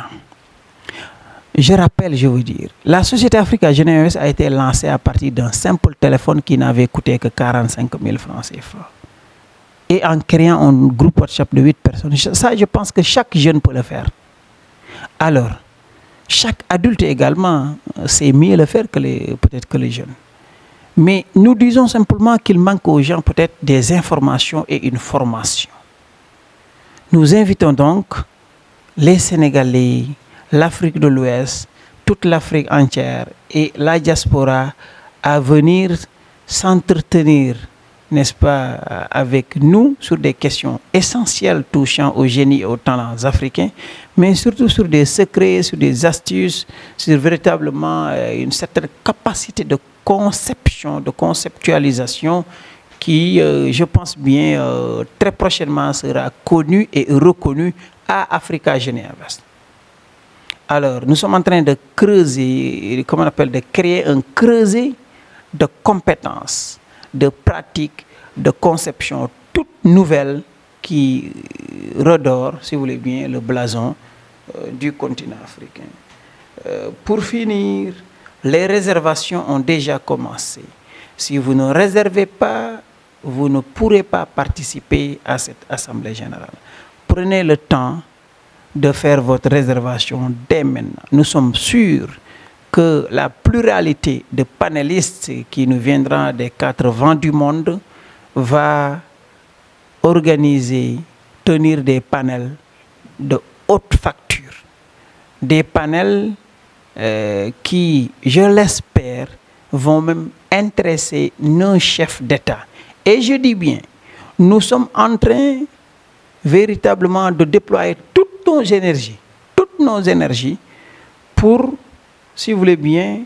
je rappelle, je veux dire, la société Africa Jeunes Invest a été lancée à partir d'un simple téléphone qui n'avait coûté que 45 000 francs CFA. Et en créant un groupe WhatsApp de 8 personnes, ça je pense que chaque jeune peut le faire. Alors, chaque adulte également sait mieux le faire que peut-être que les jeunes. Mais nous disons simplement qu'il manque aux gens peut-être des informations et une formation. Nous invitons donc les Sénégalais, l'Afrique de l'Ouest, toute l'Afrique entière et la diaspora à venir s'entretenir, n'est-ce pas, avec nous sur des questions essentielles touchant au génie et aux talents africains, mais surtout sur des secrets, sur des astuces, sur véritablement une certaine capacité de conception, de conceptualisation qui, je pense bien, très prochainement sera connue et reconnue à Africa Jeunes Invest. Alors, nous sommes en train de creuser, comment on appelle, de créer un creuset de compétences, de pratiques, de conceptions toutes nouvelles qui redorent, si vous voulez bien, le blason du continent africain. Pour finir, les réservations ont déjà commencé. Si vous ne réservez pas, vous ne pourrez pas participer à cette Assemblée générale. Prenez le temps de faire votre réservation dès maintenant. Nous sommes sûrs que la pluralité de panélistes qui nous viendra des 4 vents du monde va organiser, tenir des panels de haute facture. Des panels qui, je l'espère, vont même intéresser nos chefs d'État. Et je dis bien, nous sommes en train véritablement de déployer toutes nos énergies pour, si vous voulez bien,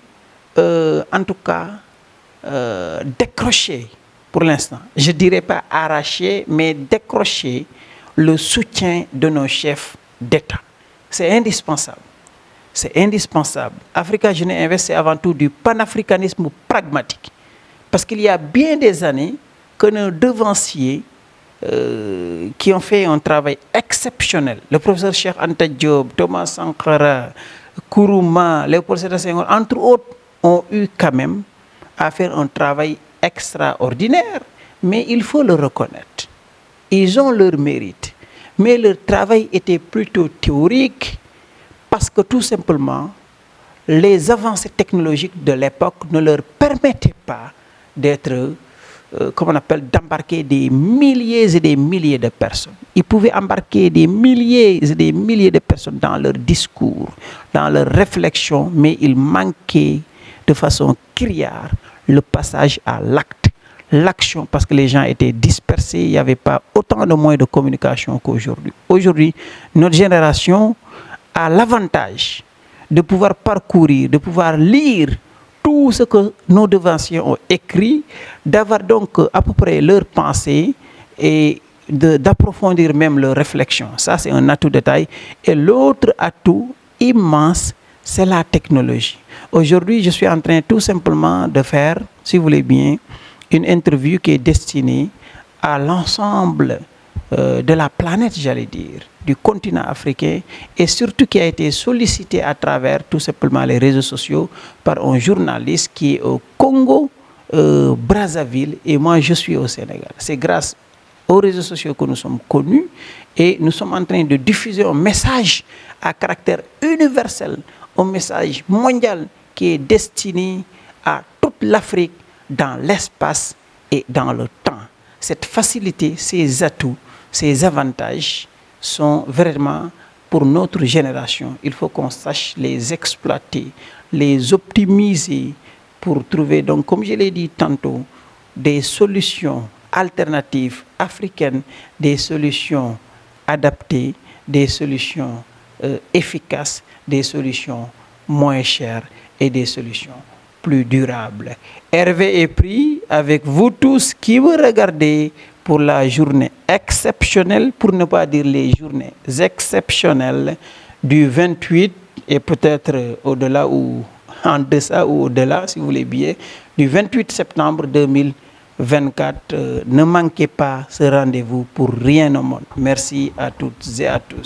en tout cas, décrocher pour l'instant, je ne dirais pas arracher, mais décrocher le soutien de nos chefs d'État. C'est indispensable. C'est indispensable. Africa Jeunet Invest, c'est avant tout du panafricanisme pragmatique. Parce qu'il y a bien des années que nos devanciers qui ont fait un travail exceptionnel, le professeur Cheikh Anta Diop, Thomas Sankara, Kourouma, Léopold Sédar Senghor, entre autres, ont eu quand même à faire un travail extraordinaire. Mais il faut le reconnaître. Ils ont leur mérite. Mais leur travail était plutôt théorique parce que tout simplement, les avancées technologiques de l'époque ne leur permettaient pas d'être, comment on appelle, d'embarquer des milliers et des milliers de personnes. Ils pouvaient embarquer des milliers et des milliers de personnes dans leur discours, dans leur réflexion, mais il manquait de façon criarde le passage à l'acte, l'action, parce que les gens étaient dispersés, il n'y avait pas autant de moyens de communication qu'aujourd'hui. Aujourd'hui, notre génération a l'avantage de pouvoir parcourir, de pouvoir lire tout ce que nos devanciers ont écrit, d'avoir donc à peu près leurs pensées et d'approfondir même leurs réflexions. Ça, c'est un atout de taille. Et l'autre atout immense, c'est la technologie. Aujourd'hui, je suis en train tout simplement de faire, si vous voulez bien, une interview qui est destinée à l'ensemble de la planète, j'allais dire, du continent africain, et surtout qui a été sollicité à travers tout simplement les réseaux sociaux par un journaliste qui est au Congo, Brazzaville, et moi je suis au Sénégal. C'est grâce aux réseaux sociaux que nous sommes connus et nous sommes en train de diffuser un message à caractère universel, un message mondial qui est destiné à toute l'Afrique dans l'espace et dans le temps. Cette facilité, ces atouts, ces avantages sont vraiment pour notre génération. Il faut qu'on sache les exploiter, les optimiser pour trouver, donc, comme je l'ai dit tantôt, des solutions alternatives africaines, des solutions adaptées, des solutions efficaces, des solutions moins chères et des solutions plus durables. Hervé est pris avec vous tous qui me regardez pour la journée exceptionnelle, pour ne pas dire les journées exceptionnelles du 28 et peut-être au-delà ou en deçà ou au-delà, si vous voulez bien, du 28 septembre 2024. Ne manquez pas ce rendez-vous pour rien au monde. Merci à toutes et à tous.